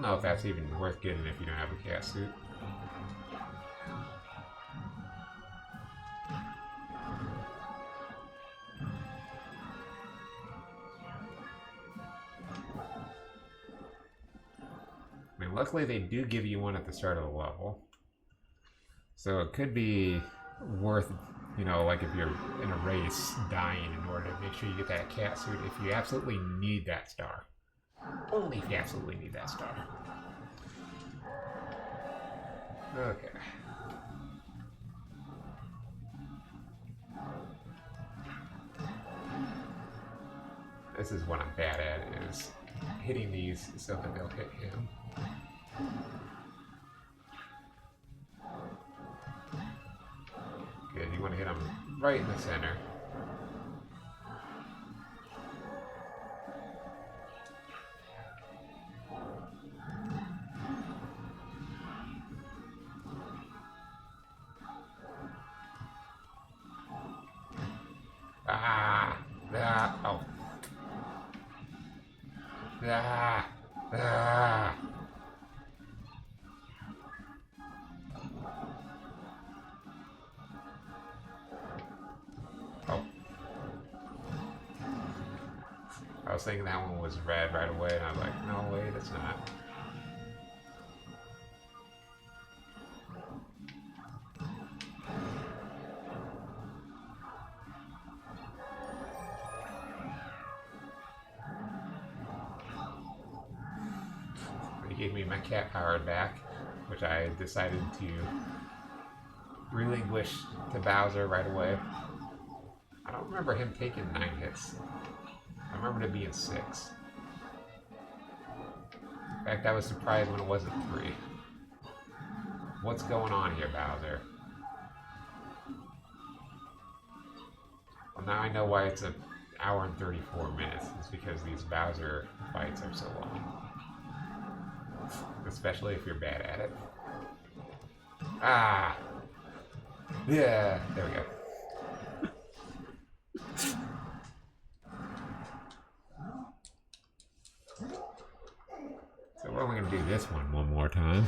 know if that's even worth getting if you don't have a cat suit. I mean, luckily they do give you one at the start of the level. So it could be worth, you know, like if you're in a race dying in order to make sure you get that cat suit if you absolutely need that star. Only if you absolutely need that star. Okay. This is what I'm bad at, is hitting these so that they'll hit him. Good, you want to hit him right in the center. Oh. Oh. I was thinking that one was red right away, and I was like, no, wait, it's not. Gave me my cat power back, which I decided to relinquish to Bowser right away. I don't remember him taking 9 hits. I remember it being 6. In fact, I was surprised when it wasn't 3. What's going on here, Bowser? Well, now I know why it's an hour and 34 minutes. It's because these Bowser fights are so long. Especially if you're bad at it. Ah! Yeah, there we go. So we're only going to do this one more time.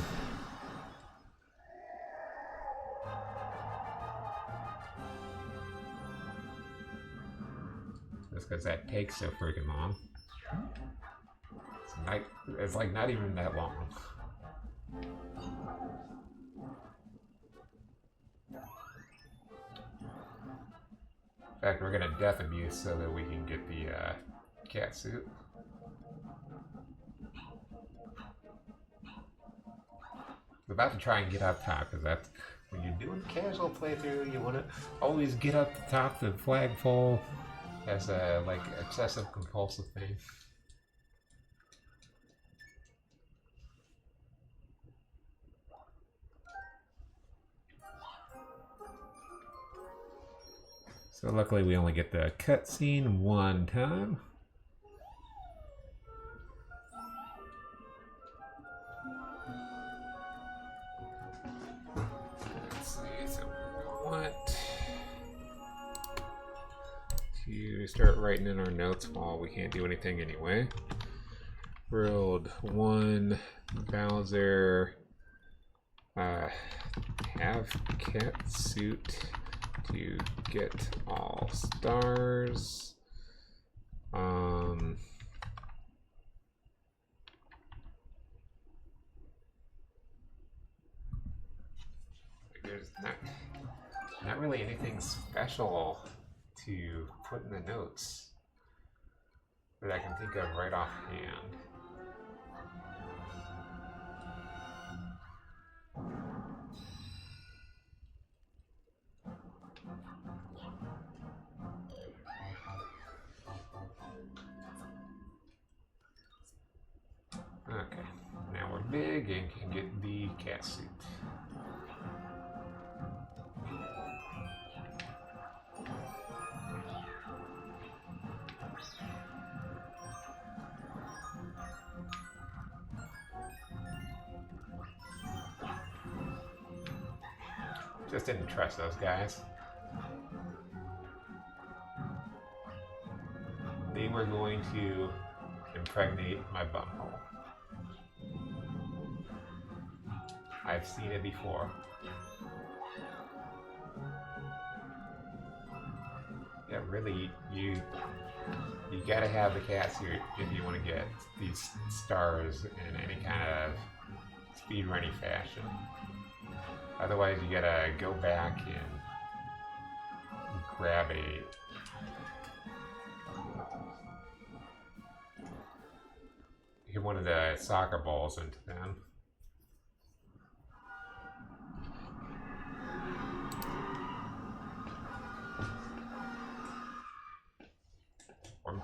Just because that takes so freaking long. It's like not even that long. In fact, we're gonna death abuse so that we can get the cat suit. I'm about to try and get up top, because that's when you're doing a casual playthrough, you want to always get up the top. The flagpole as a like obsessive compulsive thing. So luckily we only get the cutscene one time. Let's see, so we want to start writing in our notes while we can't do anything anyway. World 1, Bowser, have cat suit to get all stars. There's not really anything special to put in the notes that I can think of right offhand. Okay, now we're big and can get the cat suit. Just didn't trust those guys. They were going to impregnate my bumhole. I've seen it before. Yeah, really, you gotta have the cats here if you want to get these stars in any kind of speedrunning fashion. Otherwise, you gotta go back and grab one of the soccer balls into them.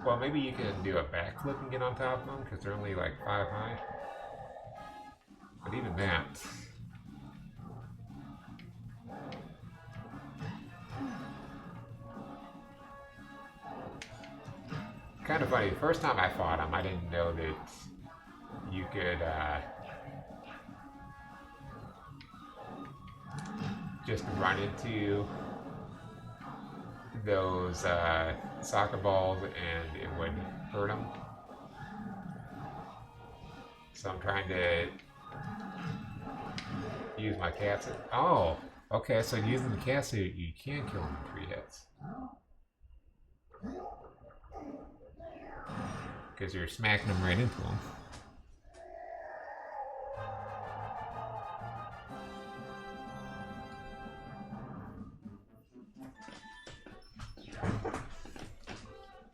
Well, maybe you can do a backflip and get on top of them because they're only like 5 high. But even that. Kind of funny. The first time I fought him, I didn't know that you could just run into those soccer balls and it would hurt them. So I'm trying to use my cats. Oh, okay. So using the cat suit, you can kill them in 3 hits. Because you're smacking them right into them.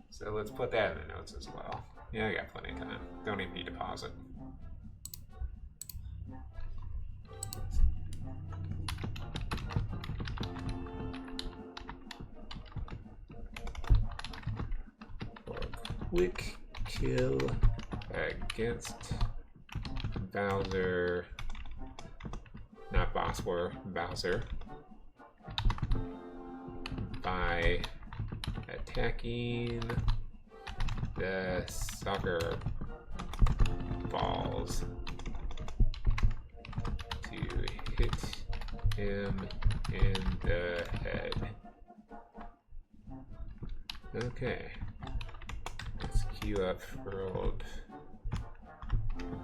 So let's put that in the notes as well. Yeah, I got plenty of time. Don't even need to pause it. Quick kill against Bowser, not Bosswar, Bowser, by attacking the soccer balls to hit him in the head. Okay. Let's queue up World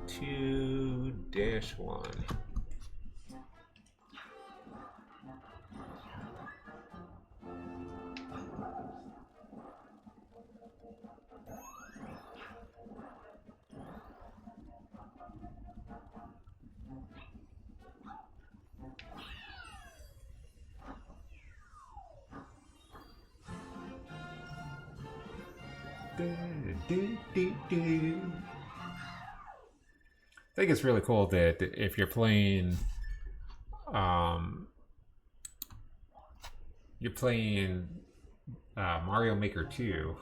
2-1. I think it's really cool that if you're playing Mario Maker 2,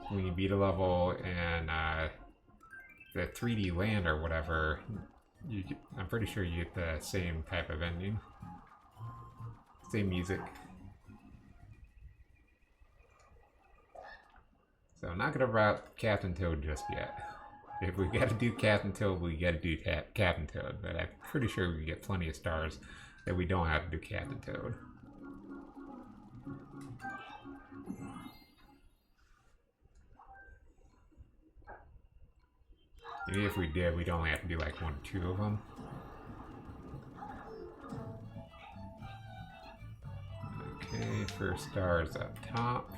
when you beat a level and the 3D land or whatever, I'm pretty sure you get the same type of ending, same music. So I'm not gonna route Captain Toad just yet. If we gotta do Captain Toad, we gotta do Captain Toad. But I'm pretty sure we get plenty of stars that we don't have to do Captain Toad. Maybe if we did, we'd only have to do like 1 or 2 of them. Okay, first stars up top.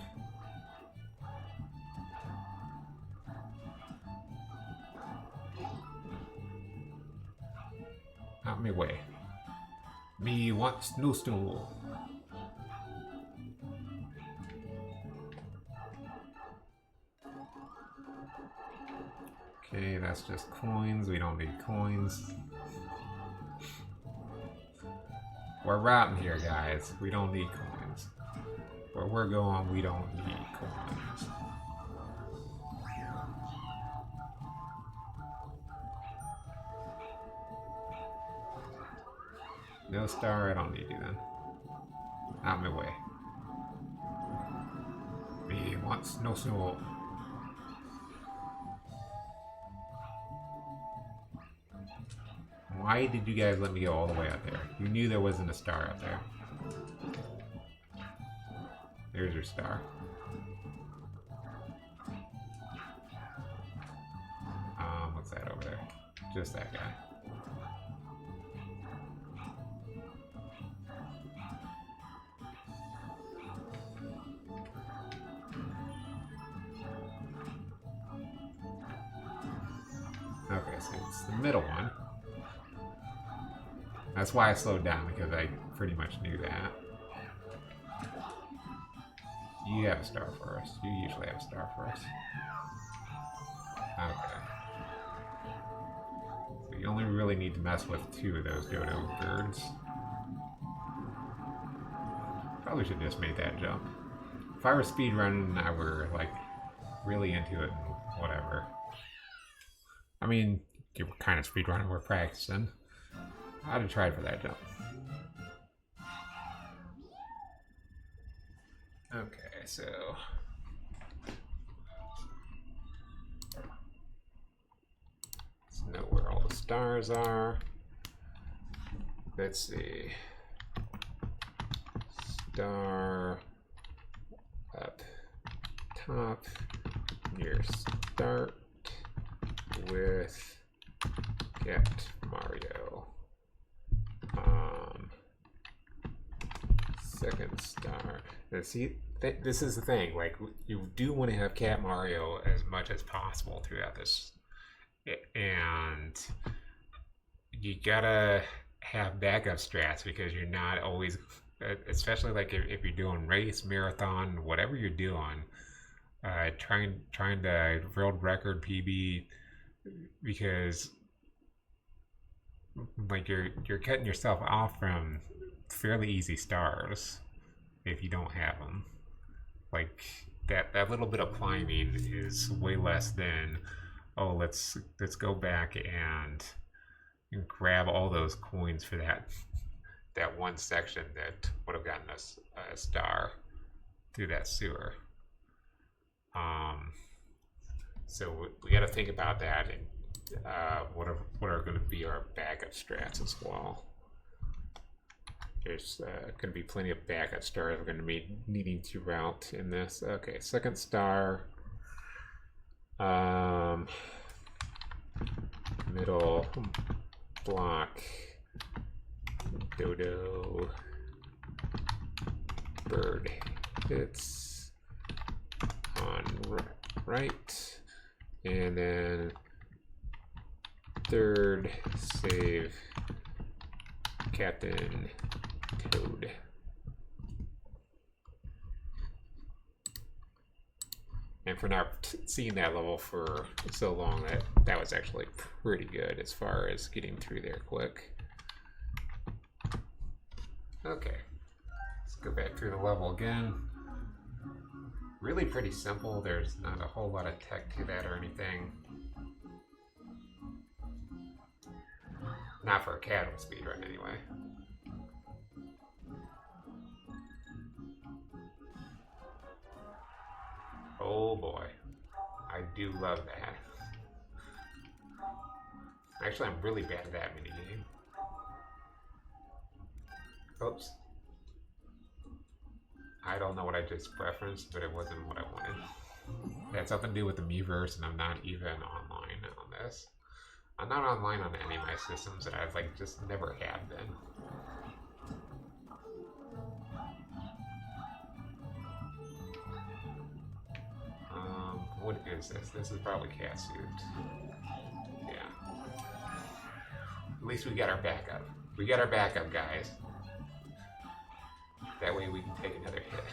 Out my way. Me wants no stool. Okay, that's just coins. We don't need coins. We're routing here, guys. We don't need coins. Where we're going, we don't need coins. No star, I don't need you then. Out my way. Me wants no snow. Why did you guys let me go all the way out there? You knew there wasn't a star out there. There's your star. What's that over there? Just that guy. Okay, so it's the middle one. That's why I slowed down, because I pretty much knew that. You have a star for us. You usually have a star for us. Okay. So you only really need to mess with 2 of those dodo birds. Probably should have just made that jump. If I were speedrunning and I were like really into it and whatever. I mean, you're kind of speedrunning, we're practicing. I'd have tried for that jump. Okay, so let's know where all the stars are. Let's see. Star up top near start with get Mario. Second star. Now see, this is the thing. Like, you do want to have Cat Mario as much as possible throughout this, and you gotta have backup strats because you're not always, especially like if you're doing race, marathon, whatever you're doing, trying to world record PB, because like you're cutting yourself off from fairly easy stars if you don't have them. Like that little bit of climbing is way less than, oh, let's go back and grab all those coins for that one section that would have gotten us a star through that sewer. So we got to think about that, and what are going to be our backup strats as well. There's going to be plenty of backup stars we're going to be needing to route in this. Okay, second star. Middle block. Dodo. Bird hits on right. And then third save Captain Toad. And for not seeing that level for so long, that was actually pretty good as far as getting through there quick. Okay, let's go back through the level again. Really pretty simple. There's not a whole lot of tech to that or anything. Not for a casual speedrun anyway. Oh boy, I do love that. Actually, I'm really bad at that minigame. Oops. I don't know what I just referenced, but it wasn't what I wanted. It had something to do with the Miiverse, and I'm not even online on this. I'm not online on any of my systems, and I've like just never have been. What is this? This is probably Catsuit. Yeah. At least we got our backup. We got our backup, guys. That way we can take another hit.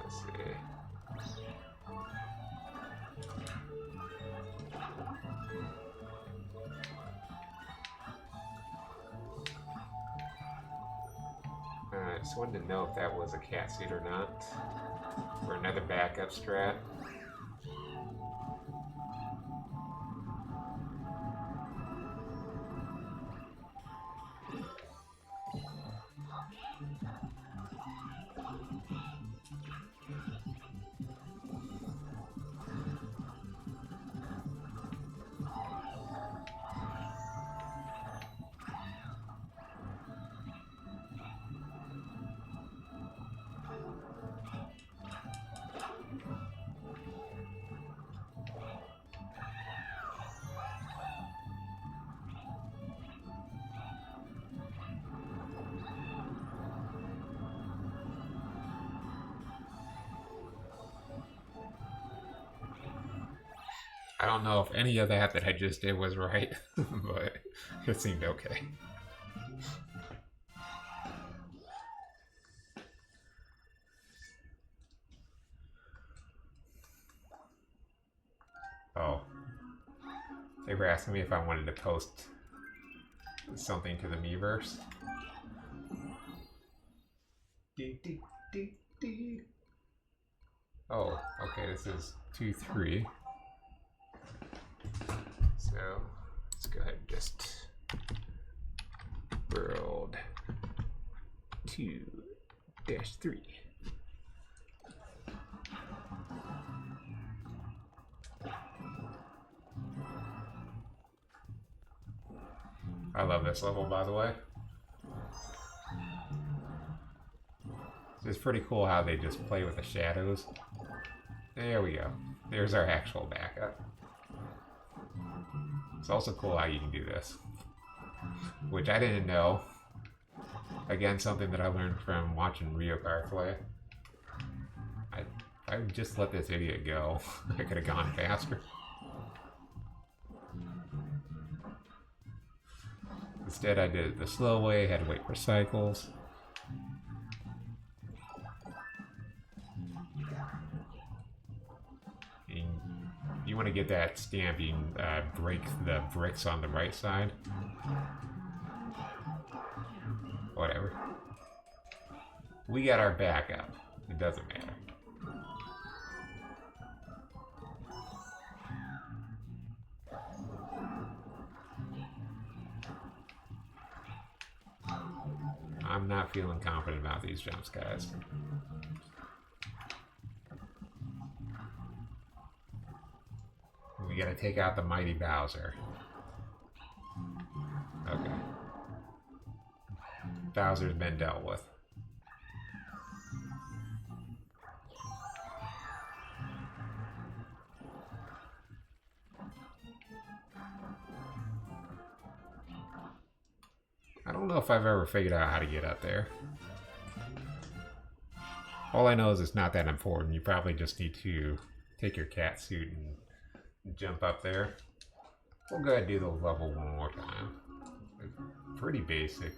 Let's see. I just wanted to know if that was a Catsuit or not. Or another backup strat. I don't know if any of that I just did was right, but it seemed okay. Oh. They were asking me if I wanted to post something to the Miiverse. Oh, okay, this is 2-3. So let's go ahead and just World 2-3. I love this level, by the way. It's pretty cool how they just play with the shadows. There we go. There's our actual backup. It's also cool how you can do this, which I didn't know. Again, something that I learned from watching Rio Car play. I would just let this idiot go. I could have gone faster. Instead, I did it the slow way, had to wait for cycles. And you want to get that stamping, break the bricks on the right side. Whatever. We got our backup. It doesn't matter. I'm not feeling confident about these jumps, guys. We gotta take out the mighty Bowser. Okay. Bowser's been dealt with. I don't know if I've ever figured out how to get up there. All I know is it's not that important. You probably just need to take your cat suit and jump up there. We'll go ahead and do the level one more time. It's pretty basic.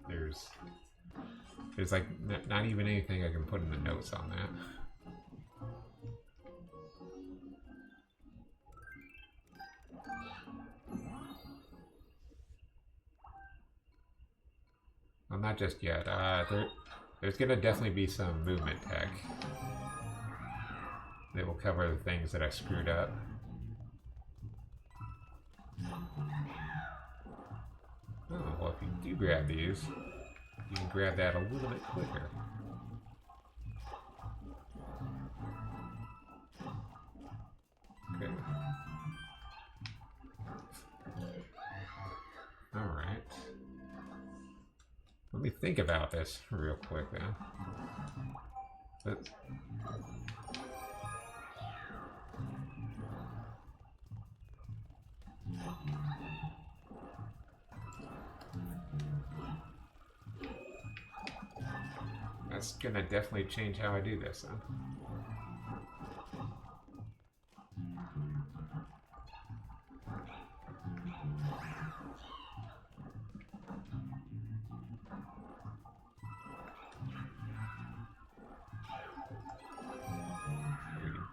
There's like not even anything I can put in the notes on that. Well, not just yet. There's gonna definitely be some movement tech that will cover the things that I screwed up. Oh, well, if you do grab these, you can grab that a little bit quicker. Okay. Alright. Let me think about this real quick then. That's gonna definitely change how I do this then.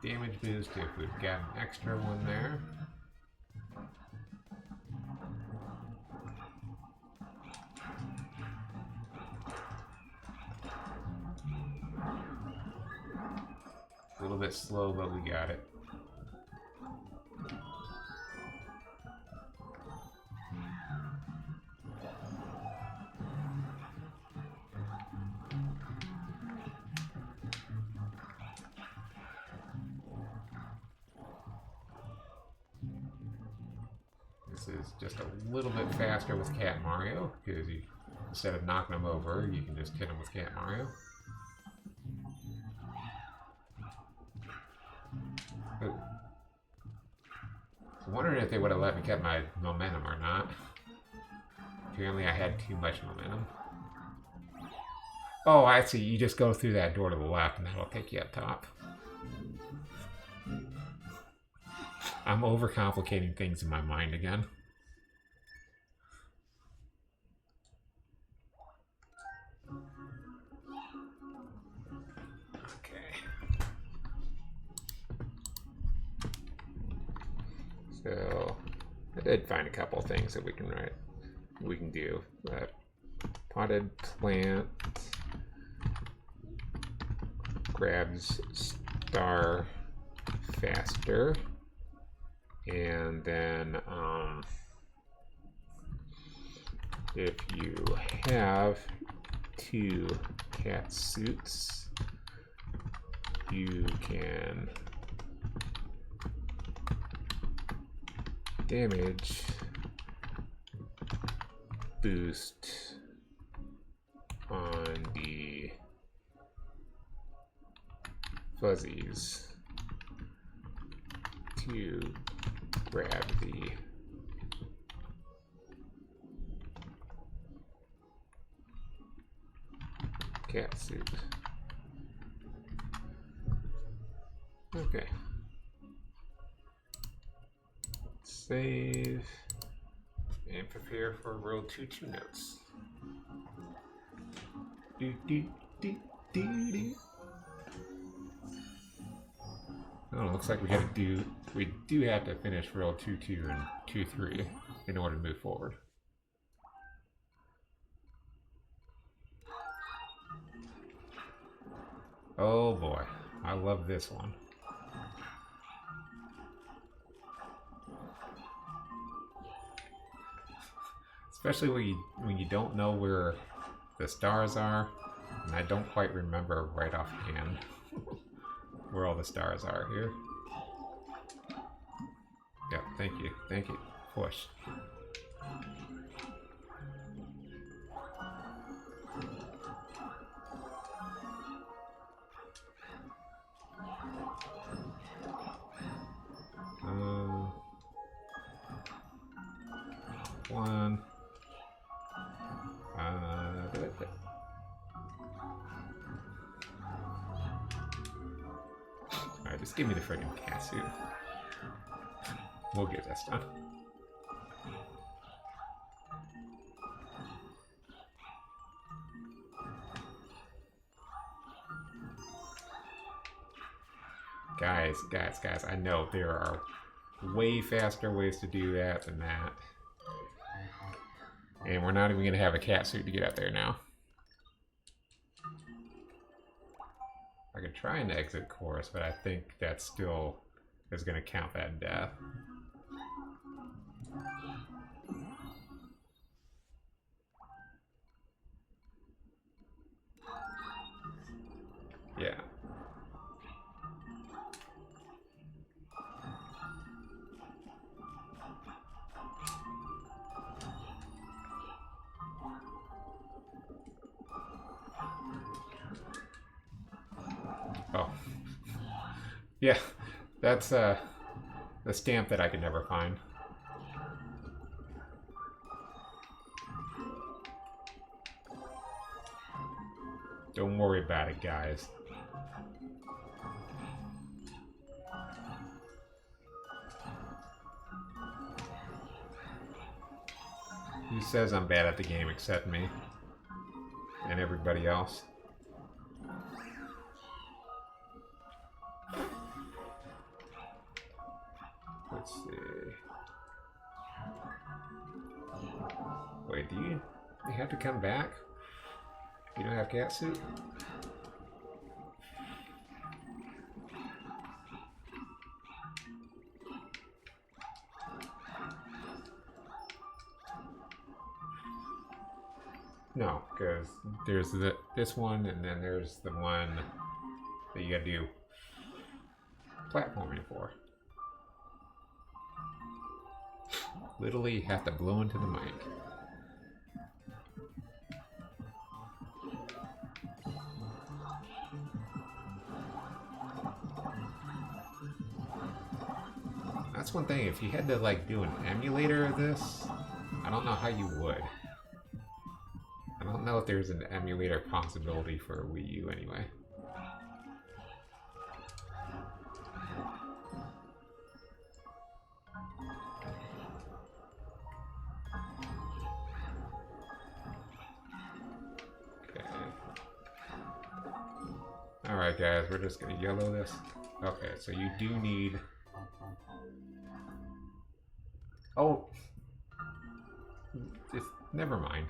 Damage boost if we've got an extra one there. A little bit slow, but we got it. This is just a little bit faster with Cat Mario, because instead of knocking him over, you can just hit him with Cat Mario. Ooh. I'm wondering if they would have let me keep my momentum or not. Apparently I had too much momentum. Oh, I see. You just go through that door to the left and that'll take you up top. I'm overcomplicating things in my mind again. So I did find a couple things that we can do. Potted plant grabs star faster, and then if you have 2 cat suits, you can damage boost on the fuzzies to grab the cat suit. Okay. Save and prepare for World 2 notes. Do, do, do, do, do. Oh, looks like we do have to finish World 2-2 and 2-3 in order to move forward. Oh boy, I love this one. Especially when you don't know where the stars are, and I don't quite remember right offhand where all the stars are here. Yep, thank you. Push. One. Alright, just give me the friggin' cat suit. We'll get this done. Guys, I know there are way faster ways to do that than that. And we're not even going to have a cat suit to get out there now. I could try an exit course, but I think that still is going to count that death. Yeah. Oh. Yeah, that's the stamp that I could never find. Don't worry about it, guys. Who says I'm bad at the game except me and everybody else? Let's see. Wait, do you have to come back? You don't have cat suit? No, because there's this one, and then there's the one that you gotta do platforming for. Literally have to blow into the mic. That's one thing, if you had to like do an emulator of this, I don't know how you would. I don't know if there's an emulator possibility for Wii U anyway. Alright guys, we're just gonna yellow this. Okay, so you do need... Oh! Just, never mind.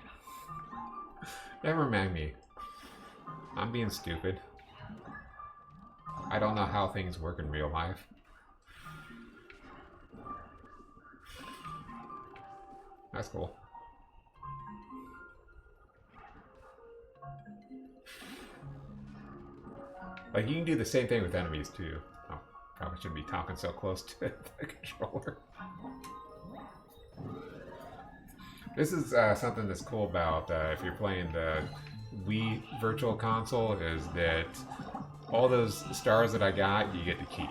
Never mind me. I'm being stupid. I don't know how things work in real life. That's cool. Like, you can do the same thing with enemies, too. Oh, probably shouldn't be talking so close to the controller. This is something that's cool about if you're playing the Wii Virtual Console, is that all those stars that I got, you get to keep.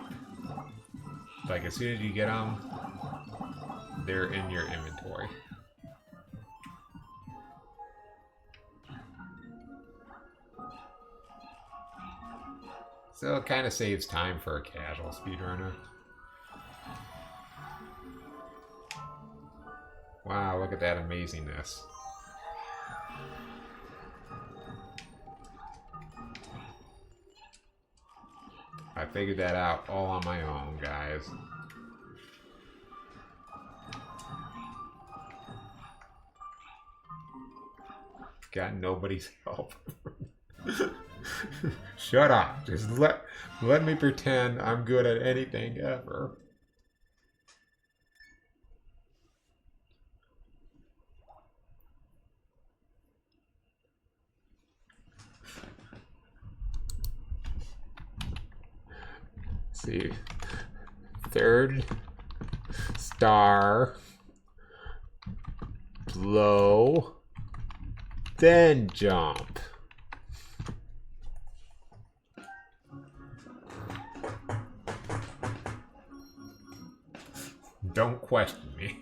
Like, as soon as you get them, they're in your inventory. So it kind of saves time for a casual speedrunner. Wow, look at that amazingness. I figured that out all on my own, guys. Got nobody's help. Shut up. Just let me pretend I'm good at anything ever. See, third star, blow, then jump. Don't question me.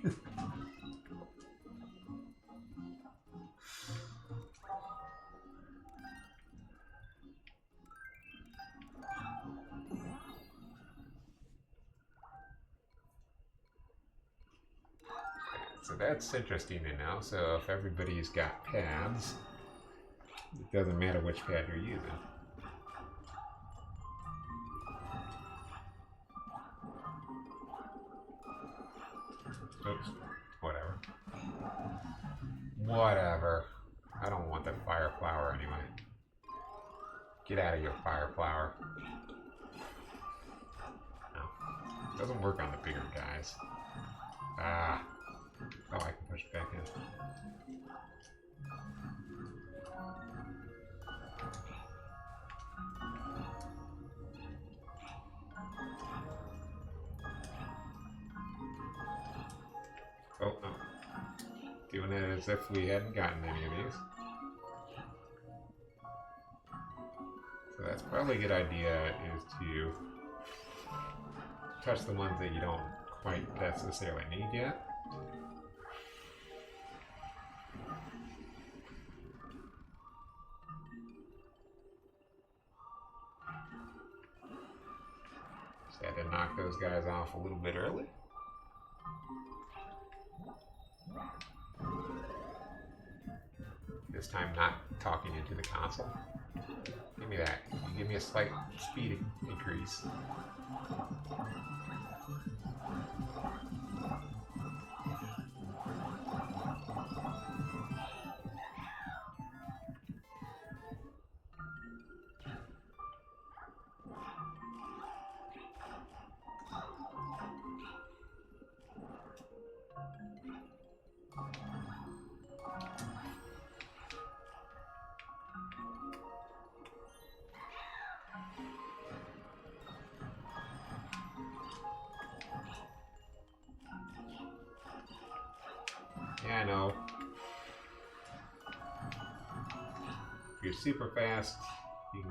So that's interesting to know. So if everybody's got pads, it doesn't matter which pad you're using. Oops. Whatever. Whatever. I don't want that fire flower anyway. Get out of here, fire flower. No. It doesn't work on the bigger guys. Ah. Oh, I can push back in. Oh, no. Doing it as if we hadn't gotten any of these. So that's probably a good idea, is to touch the ones that you don't quite necessarily need yet. Just had to knock those guys off a little bit early. This time not talking into the console. Give me that. You give me a slight speed increase. Yeah, I know. If you're super fast, you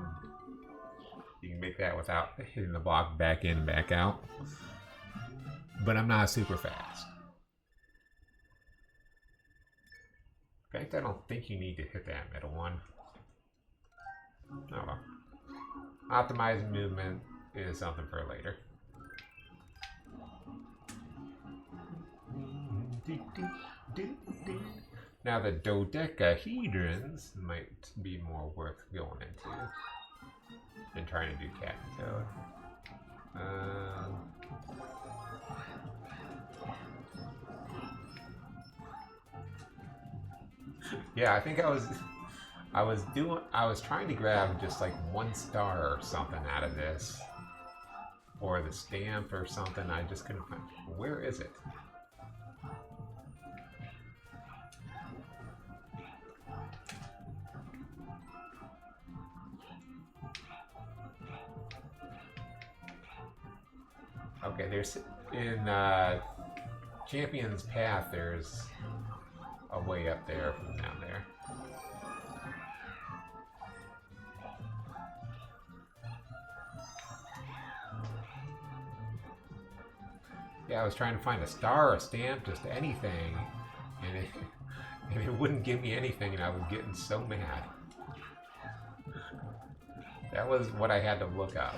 can make that without hitting the block back in and back out. But I'm not super fast. In fact, I don't think you need to hit that middle one. Oh well. Optimizing movement is something for later. Now the dodecahedrons might be more worth going into. and trying to do cat and toad. Yeah, I think I was trying to grab just like 1 star or something out of this, or the stamp or something. I just couldn't find. Where is it? Okay, there's in Champion's Path. There's a way up there from down there. Yeah, I was trying to find a star, a stamp, just anything, and it wouldn't give me anything, and I was getting so mad. That was what I had to look up.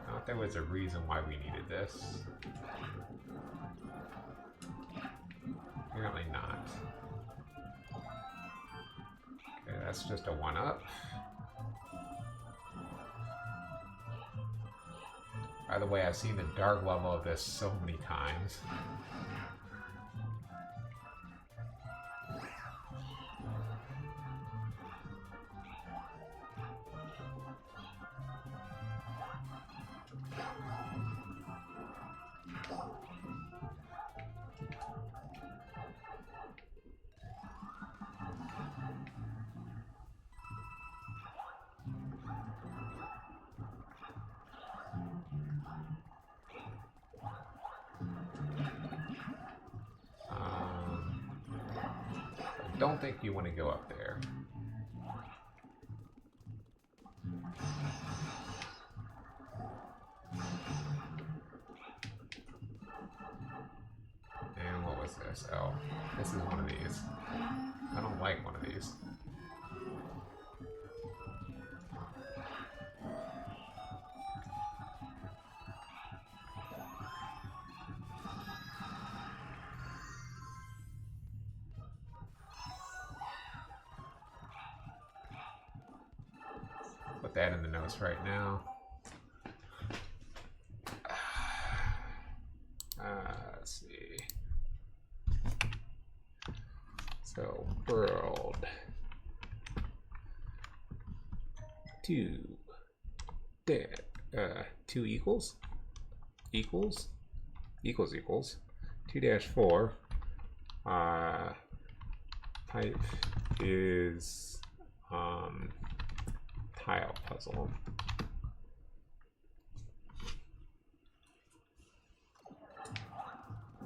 I thought there was a reason why we needed this. Apparently not. Okay, that's just a 1-up. By the way, I've seen the dark level of this so many times. I don't think you want to go up there. And what was this? Oh, this is one of these. I don't like one of these. Put that in the notes right now. Let's see. So, world 2 equals 2-4 type is tile puzzle.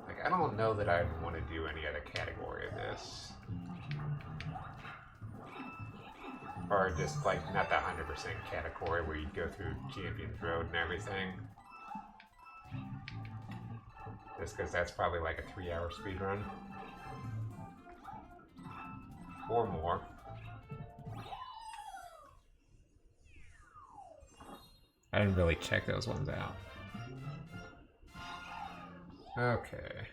Like, I don't know that I want to do any other category of this. Or just like not the 100% category where you go through Champions Road and everything. Just because that's probably like a 3-hour speed run. Or more. I didn't really check those ones out. Okay.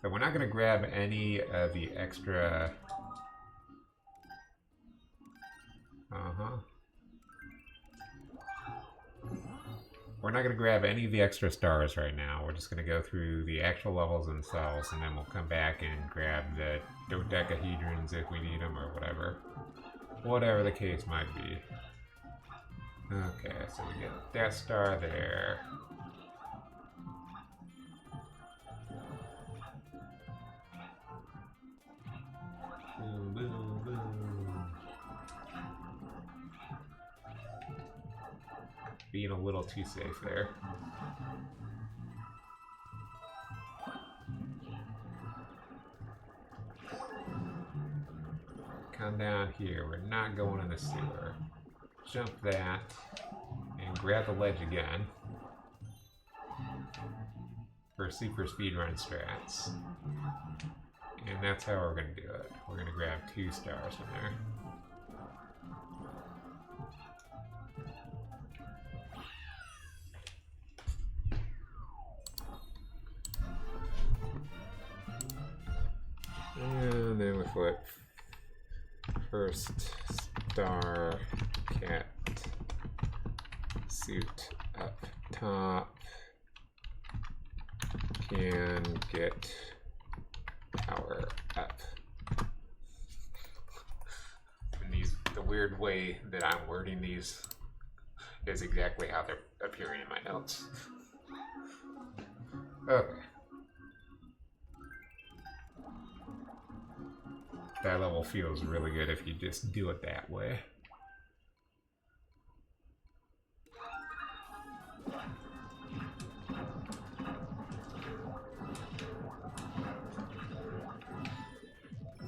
So we're not going to grab any of the extra... We're not going to grab any of the extra stars right now. We're just going to go through the actual levels themselves, and then we'll come back and grab the dodecahedrons if we need them or whatever. Whatever the case might be. Okay, so we get that star there. Boom, boom, boom. Being a little too safe there. Come down here. We're not going in the sewer. jump that and grab the ledge again for super speedrun strats. And that's how we're going to do it. We're going to grab 2 stars from there. And then we put first star cat suit up top can get power up. And the weird way that I'm wording these is exactly how they're appearing in my notes. Okay. That level feels really good if you just do it that way.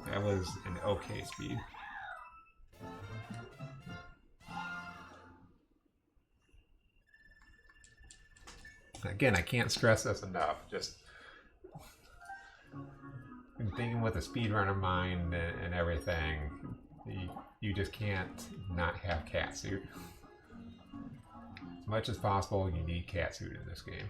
That was an okay speed. Again, I can't stress this enough. Just thinking with a speedrunner mind and everything, you just can't not have catsuit. As much as possible, you need catsuit in this game.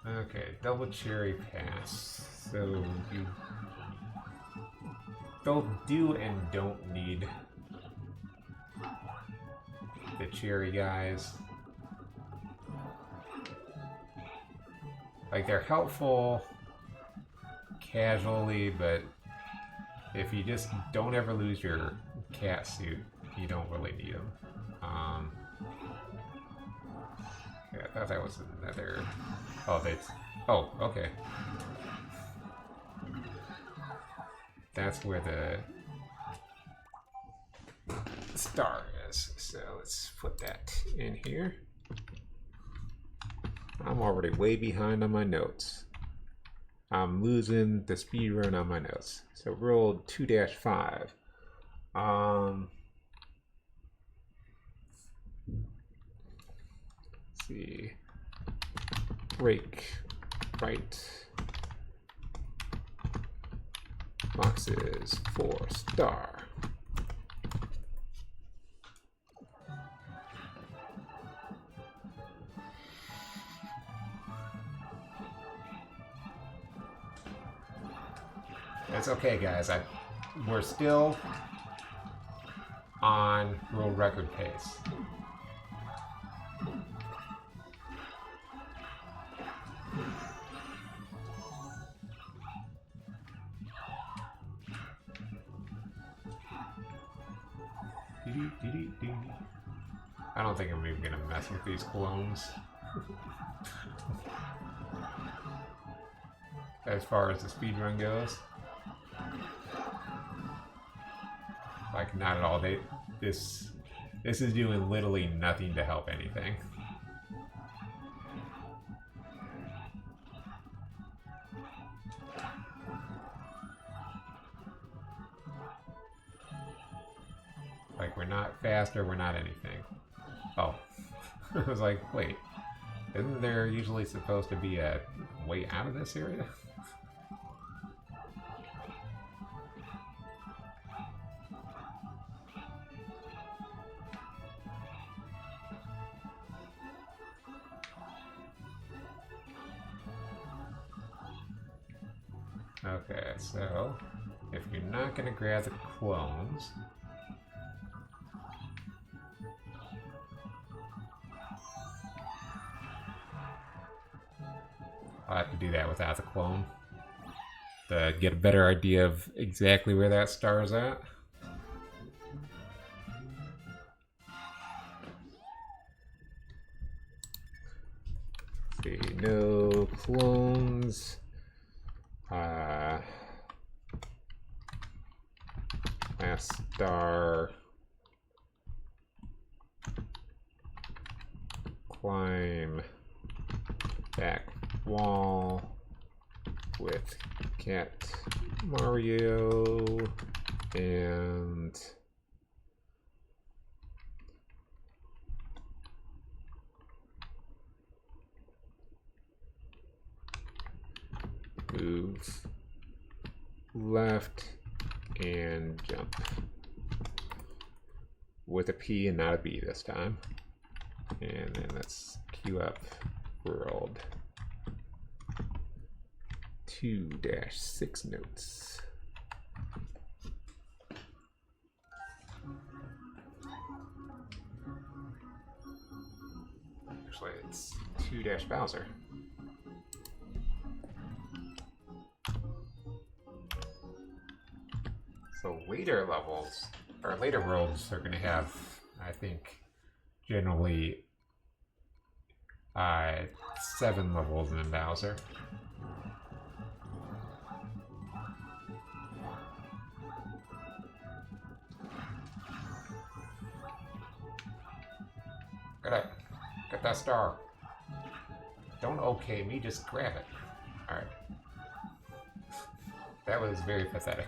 Okay, double cherry pass. So you both do and don't need the cherry guys. Like, they're helpful casually, but if you just don't ever lose your cat suit, you don't really need them. Yeah, I thought that was another. Oh, that's. Oh, okay. That's where the star is. So let's put that in here. I'm already way behind on my notes. I'm losing the speed run on my notes. So rolled 2-5. Let's see. Break right. Boxes 4 star. That's okay, guys. We're still on world record pace. I don't think I'm even gonna mess with these clones. As far as the speedrun goes. Like, not at all. This is doing literally nothing to help anything. Like, we're not faster, we're not anything. Oh. I was like, wait. Isn't there usually supposed to be a way out of this area? Okay, so if you're not going to grab the clones, I'll have to do that without the clone to get a better idea of exactly where that star is at. Let's see, no clones. Last star. Climb back wall. with Cat Mario and move left and jump with a P and not a B this time. And then let's queue up World 2-6 notes. Actually, it's 2-Bowser. So later levels, or later worlds, are going to have, I think, generally 7 levels in Bowser. Get that star. Don't okay me, just grab it. Alright. That was very pathetic.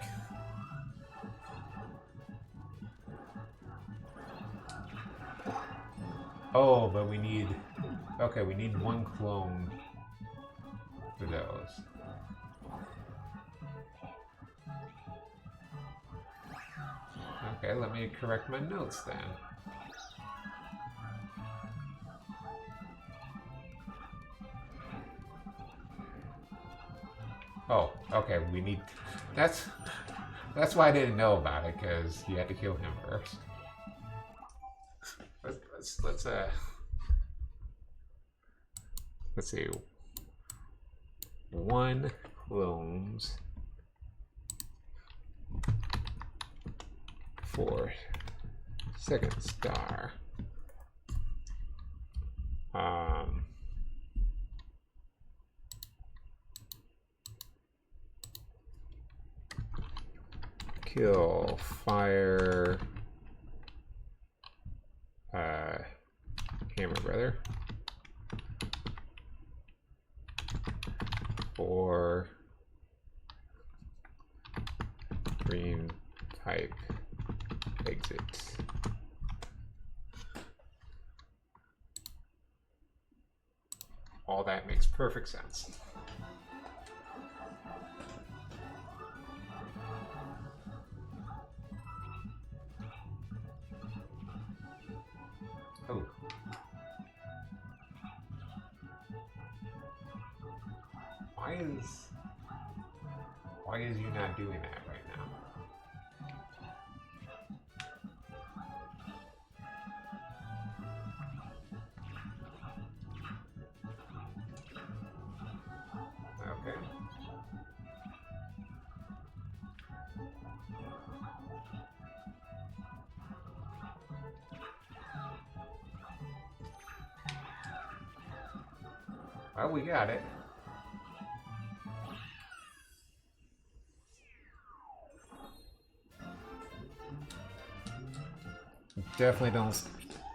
Oh, but we need... Okay, we need 1 clone for those. Okay, let me correct my notes then. Oh, okay, we need... That's why I didn't know about it, because you had to kill him first. Let's see. 1 clones for second star. Kill fire Hammer Brother for green pipe exit. All that makes perfect sense. Oh. Why is you not doing that right now? Okay. Well, we got it. Definitely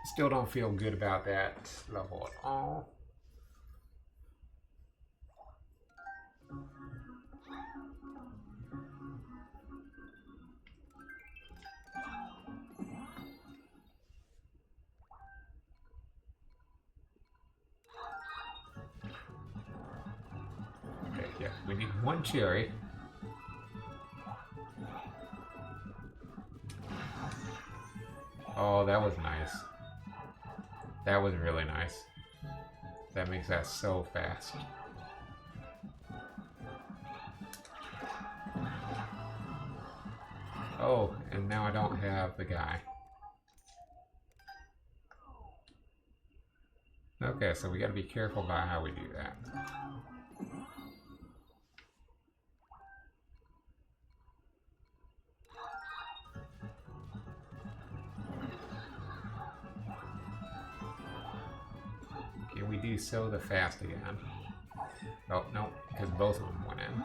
still don't feel good about that level at all. Okay, yeah, we need 1 cherry. Oh, that was nice. That was really nice. That makes that so fast. Oh, and now I don't have the guy. Okay, so we gotta be careful about how we do that. Can we do so the fast again? Oh, no, because both of them went in.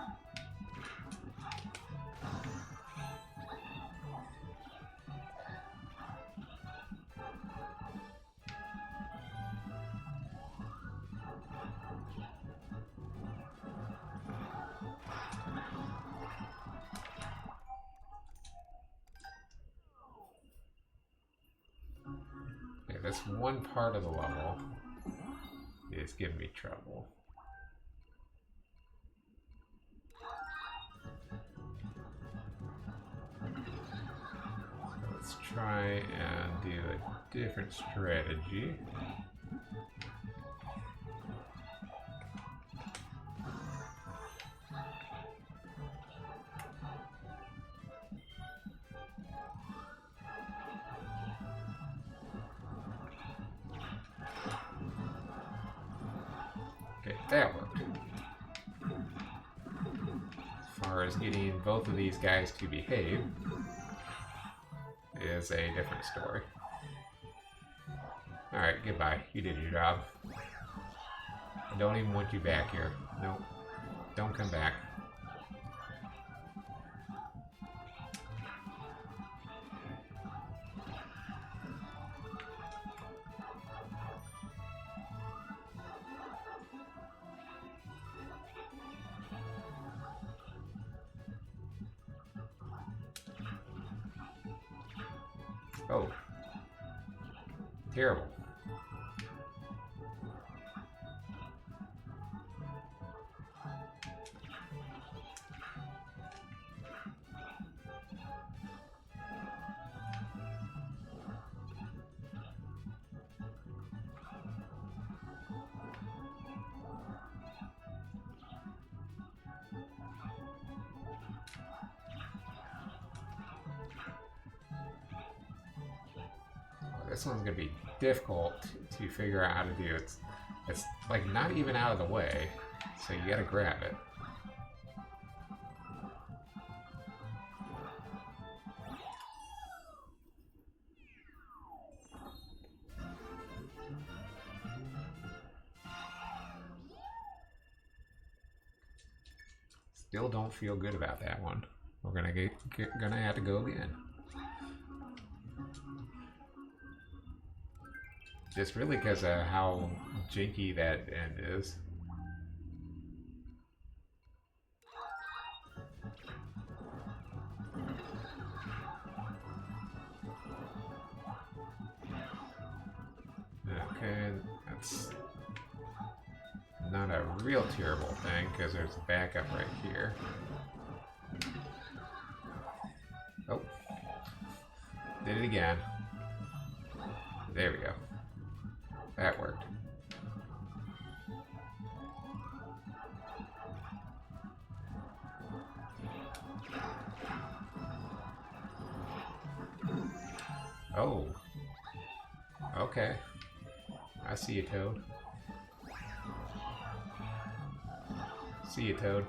this one part of the level is giving me trouble. So let's try and do a different strategy. Okay, that worked. As far as getting both of these guys to behave is a different story. Alright, goodbye. You did your job. I don't even want you back here. Nope. Don't come back. Oh. Terrible. This one's going to be difficult to figure out how to do. It's like not even out of the way, so you got to grab it. Still don't feel good about that one. We're gonna have to go again. Just really because of how janky that end is. Okay, that's not a real terrible thing because there's a backup right here. Oh, did it again. There we go. That worked. Oh. Okay. I see you, Toad. See you, Toad.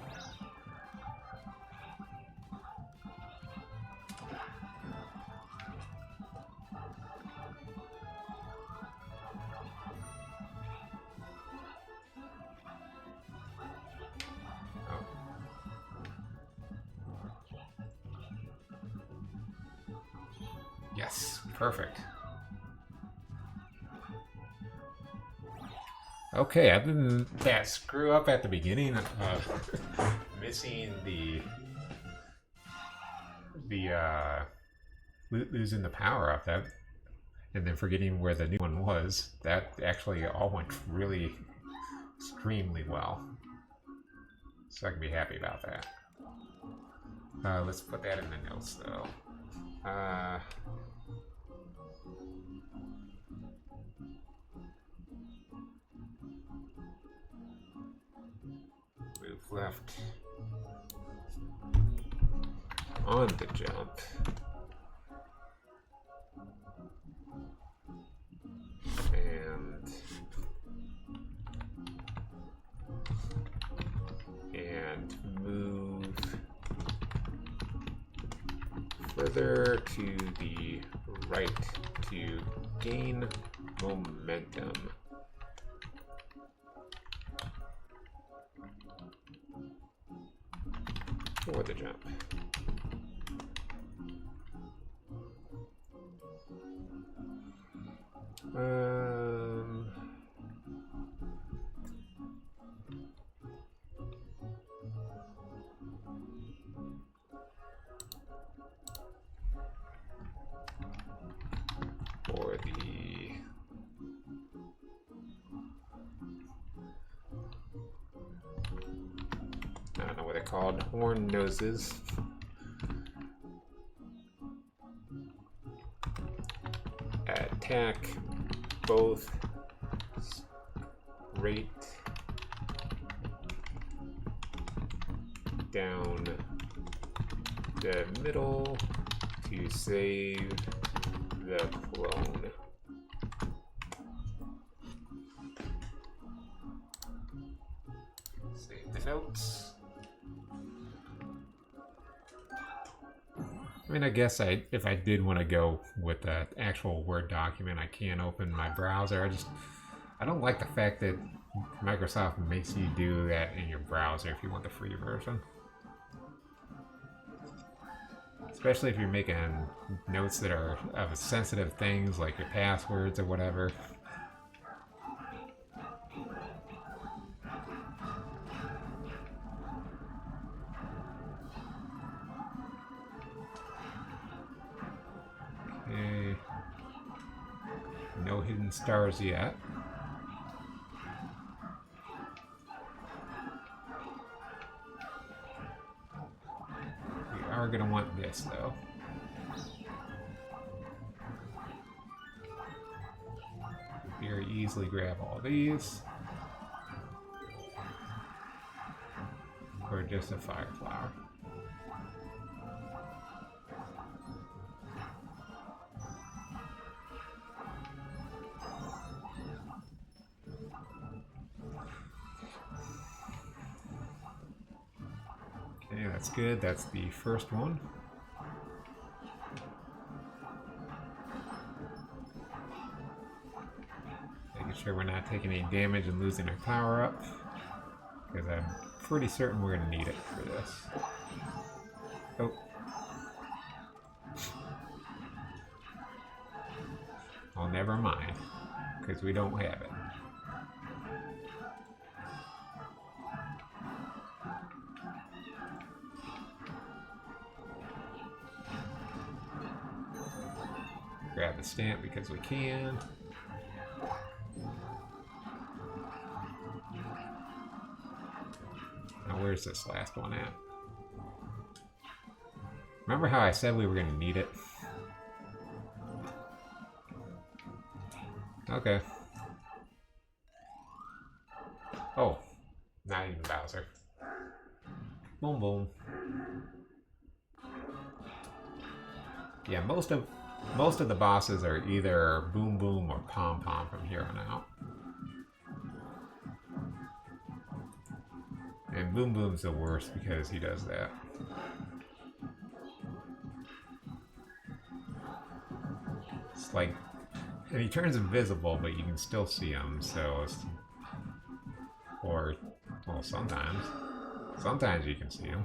Yes, perfect. Okay, other than that screw up at the beginning of missing losing the power up that, and then forgetting where the new one was, that actually all went really extremely well. So I can be happy about that. Let's put that in the notes though. Move left on the jump. And move further to the right to gain momentum. For the jump. For the called? Horn noses. Attack both straight down the middle to save the clone. Save the notes. I mean, I guess if I did want to go with the actual Word document, I can open my browser. I don't like the fact that Microsoft makes you do that in your browser if you want the free version. Especially if you're making notes that are of sensitive things like your passwords or whatever. Okay. No hidden stars yet. We are going to want this though. Very easily grab all these. Or just a fire flower. Okay, that's good. That's the first one. Making sure we're not taking any damage and losing our power up, because I'm pretty certain we're going to need it for this. Oh. Oh, never mind, because we don't have it. Grab the stamp because we can. Now where's this last one at? Remember how I said we were going to need it? Okay. Oh, not even Bowser. Boom boom. Yeah, most of the bosses are either Boom Boom or Pom Pom from here on out. And Boom Boom's the worst because he does that. It's like, and he turns invisible, but you can still see him, so it's, or, well, sometimes you can see him.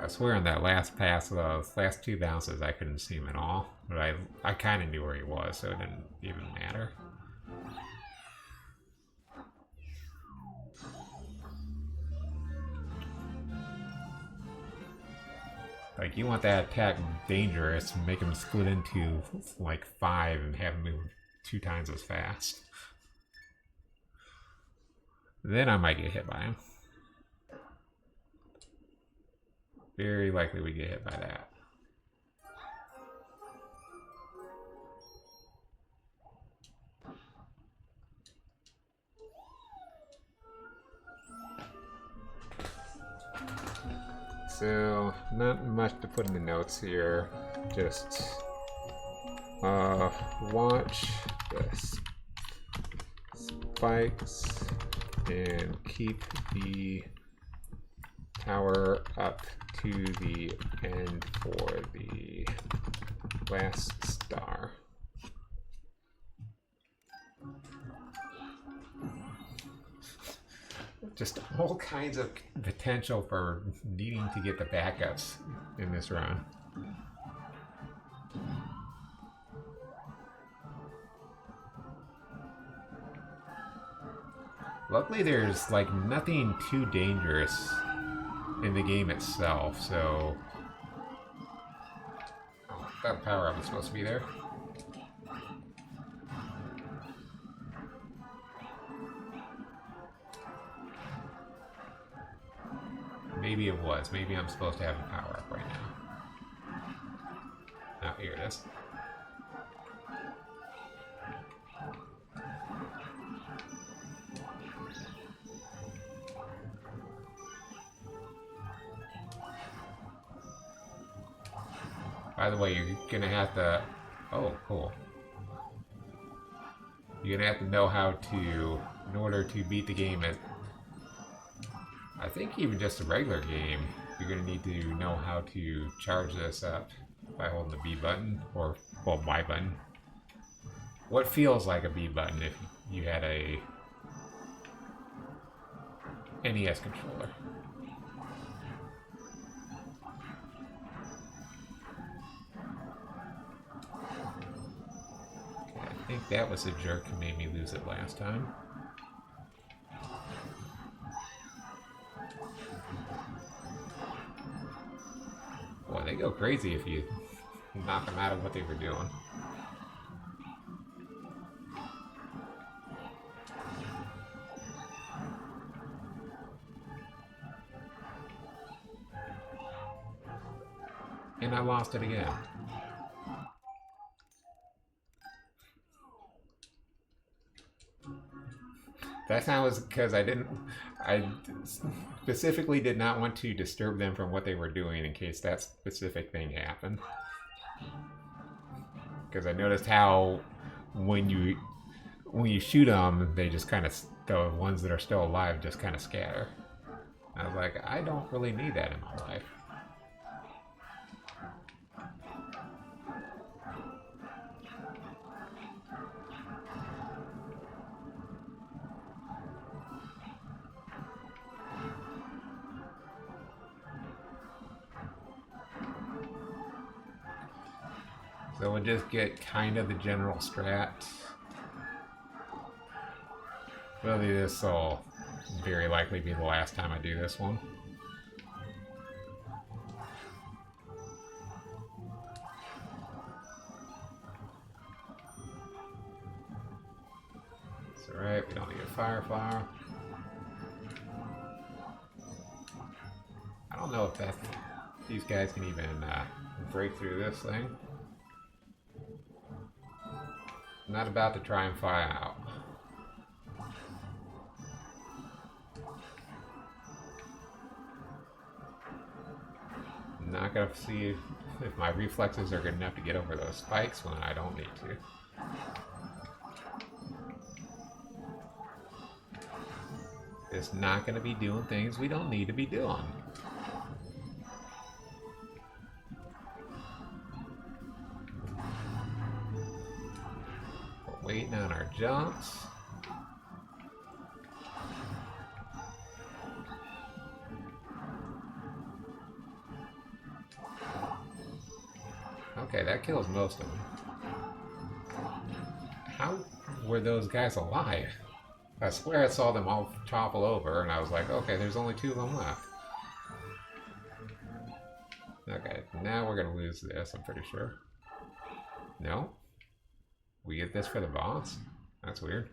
I swear on that last pass, those last two bounces, I couldn't see him at all. But I kind of knew where he was, so it didn't even matter. Like, you want that attack dangerous, make him split into, like, 5 and have him move 2 times as fast. Then I might get hit by him. Very likely we get hit by that. So, not much to put in the notes here. Just watch the spikes and keep the tower up to the end for the last star. Just all kinds of potential for needing to get the backups in this run. Luckily there's like nothing too dangerous in the game itself, so That power up is supposed to be there. Maybe it was. Maybe I'm supposed to have a power up right now. Oh, here it is. By the way, you're gonna have to... Oh, cool. You're gonna have to know how to... In order to beat the game at... I think even just a regular game, you're gonna need to know how to charge this up by holding the B button, or, well, Y button. What feels like a B button if you had a NES controller? I think that was the jerk who made me lose it last time. Boy, they go crazy if you knock them out of what they were doing. And I lost it again. That time was because I specifically did not want to disturb them from what they were doing in case that specific thing happened. Because I noticed how when you shoot them, they just kind of, the ones that are still alive just kind of scatter. I was like, I don't really need that in my life. So we'll just get kind of the general strat. Really, this will very likely be the last time I do this one. It's alright, we don't need a fire flower. I don't know if these guys can even break through this thing. I'm not about to try and fly out. I'm not gonna see if my reflexes are good enough to get over those spikes when I don't need to. It's not gonna be doing things we don't need to be doing. Waiting on our jumps. Okay, that kills most of them. How were those guys alive? I swear I saw them all topple over, and I was like, okay, there's only 2 of them left. Okay, now we're gonna lose this, I'm pretty sure. No? We get this for the boss? That's weird.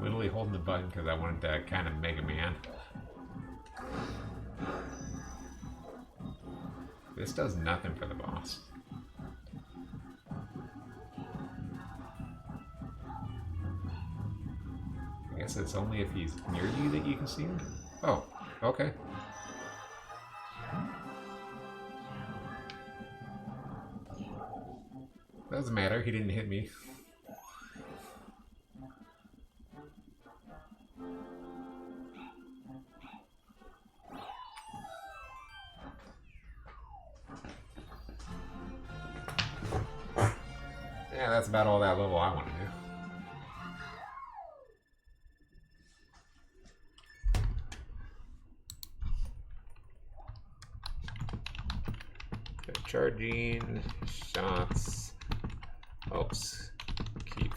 Literally holding the button because I wanted to kind of Mega Man. This does nothing for the boss. I guess it's only if he's near you that you can see him? Oh, okay. Doesn't matter, he didn't hit me. Yeah, that's about all that level I want to do. Charging shots helps keep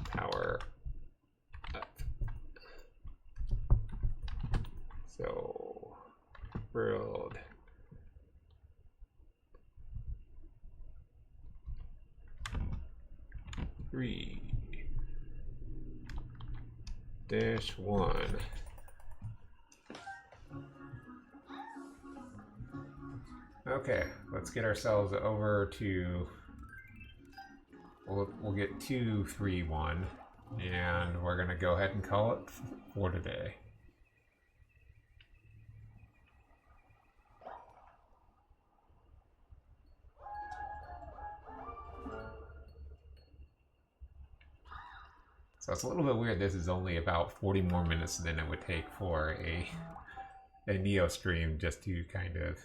power up. 3-1. Okay, let's get ourselves over to. We'll get 2-3-1, and we're gonna go ahead and call it for today. So it's a little bit weird. This is only about 40 more minutes than it would take for a Neo stream just to kind of.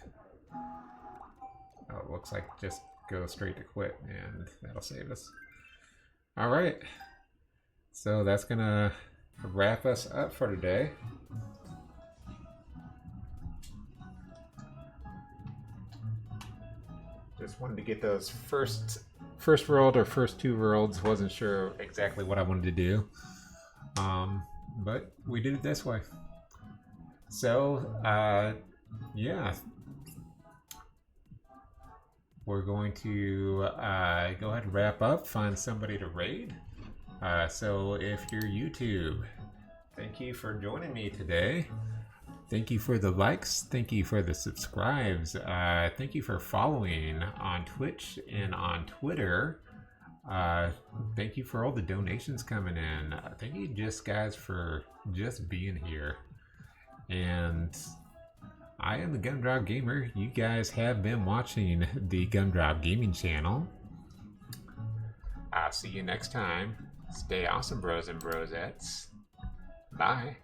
Oh, it looks like just go straight to quit, and that'll save us. All right. So that's gonna wrap us up for today. Just wanted to get those first world or first 2 worlds. Wasn't sure exactly what I wanted to do, but we did it this way. So yeah, we're going to go ahead and wrap up. Find somebody to raid. So if you're YouTube, thank you for joining me today. Thank you for the likes. Thank you for the subscribes. Thank you for following on Twitch and on Twitter. Thank you for all the donations coming in. Thank you just guys for just being here. And I am the Gumdrop Gamer. You guys have been watching the Gumdrop Gaming channel. I'll see you next time. Stay awesome, bros and brosettes. Bye.